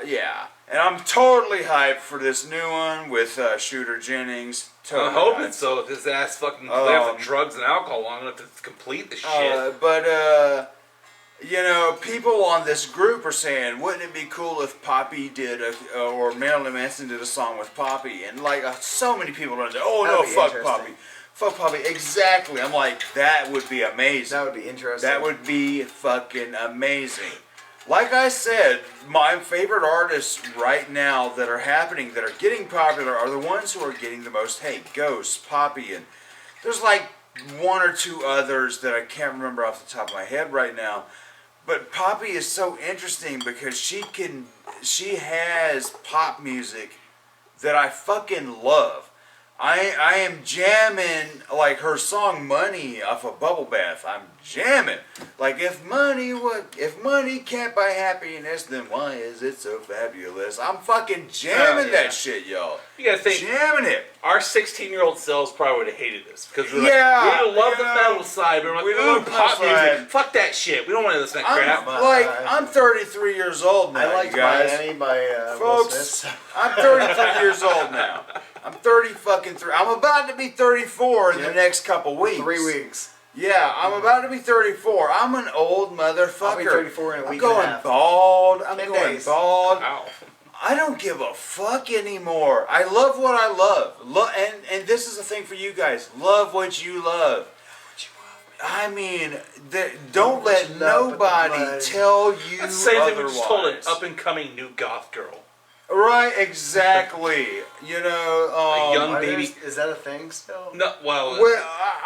Yeah, and I'm totally hyped for this new one with Shooter Jennings. Totally I'm hoping hyped. so. If his ass fucking lay off the drugs and alcohol long enough to complete the shit. People on this group are saying, wouldn't it be cool if Poppy did or Marilyn Manson did a song with Poppy? And like so many people are saying, oh That'd no, be fuck interesting. Poppy. Fuck Poppy. Exactly. I'm like, that would be amazing. That would be interesting. That would be fucking amazing. Like I said, my favorite artists right now that are happening, that are getting popular, are the ones who are getting the most hate. Ghost, Poppy, and there's like one or two others that I can't remember off the top of my head right now. But Poppy is so interesting because she has pop music that I fucking love. I am jamming like her song "Money" off of Bubble Bath. I'm jamming. Like if money can't buy happiness, then why is it so fabulous? I'm fucking jamming Oh, yeah. that shit, y'all. You gotta think, Jamming it. our 16-year-old selves probably would have hated this because we're Yeah, like, we love the yeah. metal side, but we're We like, ooh, love the pop metal side. music. Fuck that shit. We don't want to listen to that crap. I'm 33 years old now, I liked you guys. Miami by Will Folks, Smith. I'm 33 years old now. I'm 30 fucking 3. I'm about to be 34 in the Yep. next couple weeks. 3 weeks. Yeah, I'm about to be 34. I'm an old motherfucker. I'll be 34 in a I'm week and a going half. bald. I'm 10 going days. bald. Wow. I don't give a fuck anymore. I love what I love. And this is the thing for you guys. Love what you love. I mean, don't what let you love, but the nobody blood. tell you That's the same thing we otherwise. just told an up-and-coming new goth girl. Right, exactly. A young Why baby. Is that a thing still? No, well,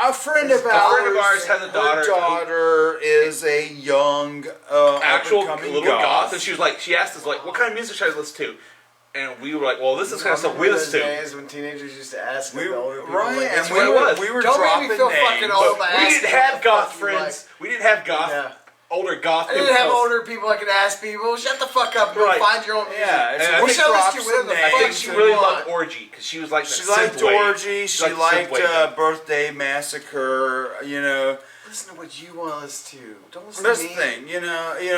A friend His of ours, ours has a daughter. Her daughter is a young, actual up-and-coming little goth, and she was like, she asked us like, what kind of music should I listen to? And we were like, well, this is kind of stuff we Remember listen those to. days when teenagers used to ask We, the older people, right, like, and "That's we what it were, was. we were Don't make dropping me feel names. fucking old by We asking didn't have what the goth fuck you friends. We didn't have goth, Yeah. older goth I didn't people. have older people I could ask people. Shut the fuck up and Right. find your own music. Yeah, And so I we think should dropped listen to some whatever the I names. think she fuck really you loved want. Orgy because she was like She that liked synthwave. Orgy. She liked the liked synthwave. Birthday Massacre. Listen to what you want to listen to. Don't listen That's to the me. thing. What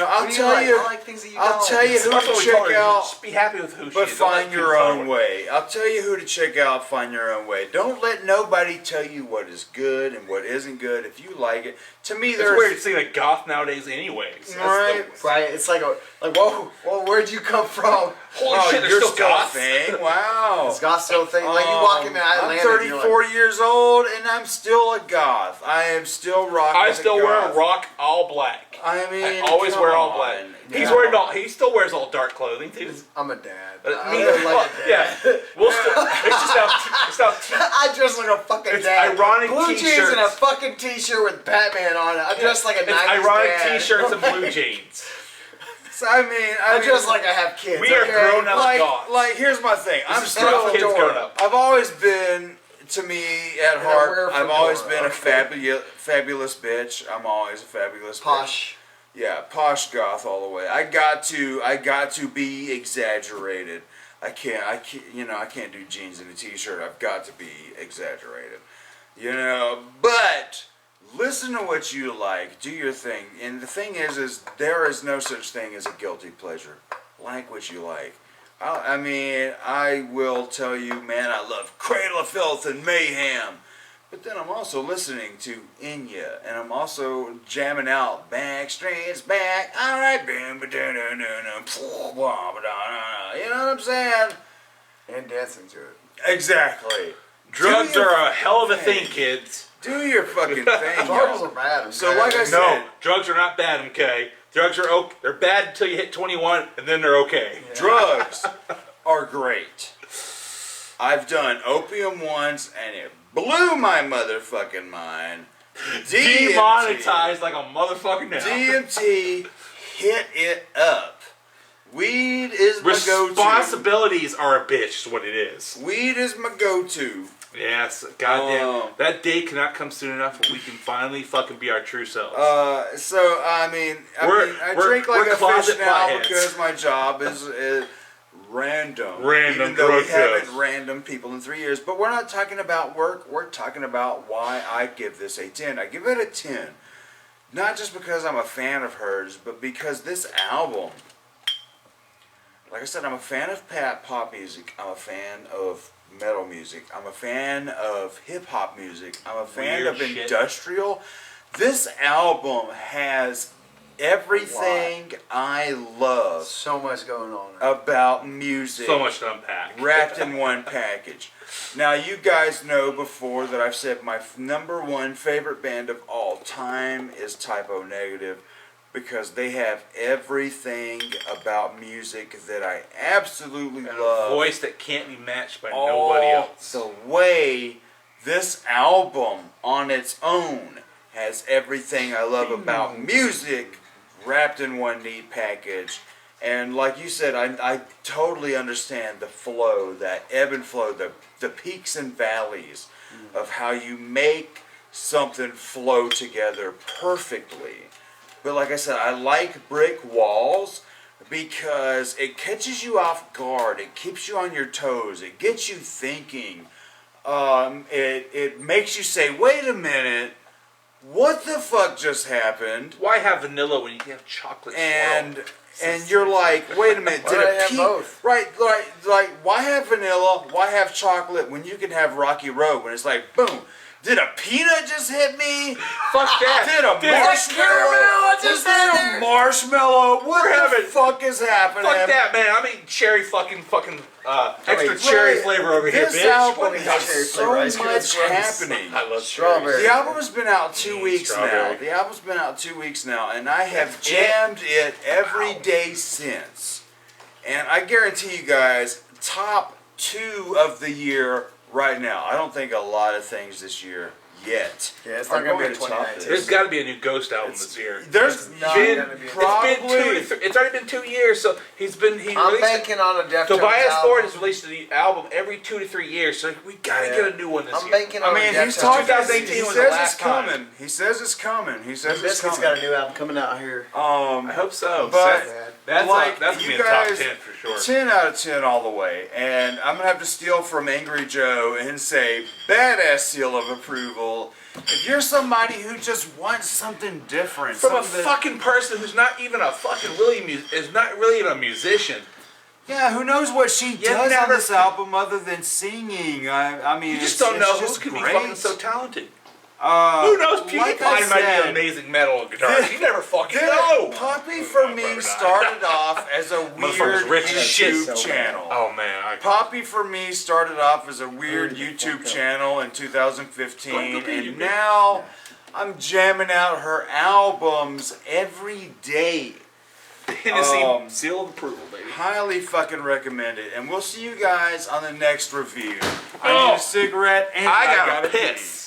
I'll do tell like? you. I like things that you I'll don't. tell you So who that's what to we told check her. out. Just be happy with who she But is. Don't let find your people tell own her. way. I'll tell you who to check out, find your own way. Don't let nobody tell you what is good and what isn't good. If you like it, to me, It's there's weird to see like goth nowadays anyways. That's Right. the- Right? It's like whoa, where'd you come from? Holy Oh, shit, they're you're still still a goth. thing? Wow. It's got still thing. Like you walk into Atlanta, I'm and you're 34 like, years old and I'm still a goth. I am still rocking. I still wear goth. a rock all black. I mean, I always come wear all on. black. He's Yeah. wearing all. He still wears all dark clothing. I'm a dad. Me, I look like a dad. yeah. We'll still, it's just now. I dress like a fucking It's dad. ironic Blue jeans t-shirts. and a fucking t-shirt with Batman on it. I dress like a It's 90s ironic dad. t-shirts and blue jeans. So, I mean, I dress like I have kids. We are okay? grown up. like, goths. like, here's my thing. I'm This is still rough kids growing up. I've always been, to me, at And I wear heart, a I've always fedora, been a okay? fabulous bitch. I'm always a fabulous bitch. Posh. Yeah, posh goth all the way. I got to be exaggerated. I can't do jeans and a t-shirt. I've got to be exaggerated. But listen to what you like. Do your thing. And the thing is there is no such thing as a guilty pleasure. Like what you like. I will tell you, man, I love Cradle of Filth and Mayhem. But then I'm also listening to Enya, and I'm also jamming out Backstreet's Back. All right, boom, you know what I'm saying? And dancing to it. Exactly. Drugs Do your are a hell of a thing. thing, kids. Do your fucking thing, Drugs y'all. are bad. So, okay? like I said, No, drugs are not bad, okay? Drugs are okay. They're bad until you hit 21, and then they're okay. drugs are great. I've done opium once, and it blew my motherfucking mind. Demonetized like a motherfucking now. DMT hit it up. Weed is my go-to. Responsibilities are a bitch, is what it is. Weed is my go-to. Yes, goddamn. Oh. That day cannot come soon enough when we can finally fucking be our true selves. I We're drink like a closet fish now potheads. because my job is random. Random Even though we drug haven't tests. random people in 3 years. But we're not talking about work. We're talking about why I give this a 10. I give it a 10. Not just because I'm a fan of hers, but because this album, like I said, I'm a fan of pop music. I'm a fan of metal music. I'm a fan of hip-hop music. I'm a fan Weird of shit. industrial. This album has everything I love So much going on. about music So much to unpack. wrapped in one package. Now, you guys know before that I've said my number one favorite band of all time is Typo Negative because they have everything about music that I absolutely And love. a voice that can't be matched by All nobody else. the way this album on its own has everything I love about music wrapped in one neat package. And like you said, I totally understand the flow, that ebb and flow, the peaks and valleys of how you make something flow together perfectly. But like I said, I like Brick Walls because it catches you off guard. It keeps you on your toes. It gets you thinking. It makes you say, wait a minute, what the fuck just happened? Why have vanilla when you can have chocolate And swirl? and you're like, wait a minute, Why did do a they have peak both? right like why have vanilla? Why have chocolate when you can have Rocky Road when it's like boom? Did a peanut just hit me? Fuck that. Did a Dude, marshmallow? just Did a marshmallow? What We're the having- fuck is happening? Fuck that, man. I'm eating cherry extra Right. cherry flavor over here, This bitch. album Fucking has cherry so flavor ice cream much is gross. happening. I love Strawberry. The album has been out 2 weeks now. strawberry. The album's been out 2 weeks now, and I have jammed it every day since. And I guarantee you guys, top 2 of the year right now. I don't think a lot of things this year yet. Yeah, it's are not gonna be going a to top 2019. There's this. got to be a new Ghost album this year. There's not been gonna be. probably It's already been 2 years, so he I'm released banking on a Deftones Tobias album. Ford has released the album every 2 to 3 years, so we gotta Yeah. get a new one this I'm year. banking on I mean, a he's Deftones. talking. 2018 He was says the it's last time. coming. He says it's coming. He says it's Biscuit's coming. got a new album coming out here. I hope so. But that's like, that's gonna you be a top guys, 10 for sure. 10 out of 10 all the way. And I'm gonna have to steal from Angry Joe and say badass seal of approval. If you're somebody who just wants something different, From a something that- fucking person who's not even a fucking is not really even a musician. yeah, who knows what she does on never- this album other than singing? I mean, You just it's, don't know it's who just could great. be fucking so talented. Uh, Who knows? like PewDiePie I might be said, an amazing metal guitarist. You never fucking Then know. Poppy Poppy for me started off as a weird Motherfucker's rich as shit. YouTube So bad. channel. Oh man, Poppy for me started off as a weird YouTube channel in 2015, and now I'm jamming out her albums every day. Hennessy seal of approval, baby. Highly fucking recommend it, and we'll see you guys on the next review. I need a cigarette and I gotta gotta piss.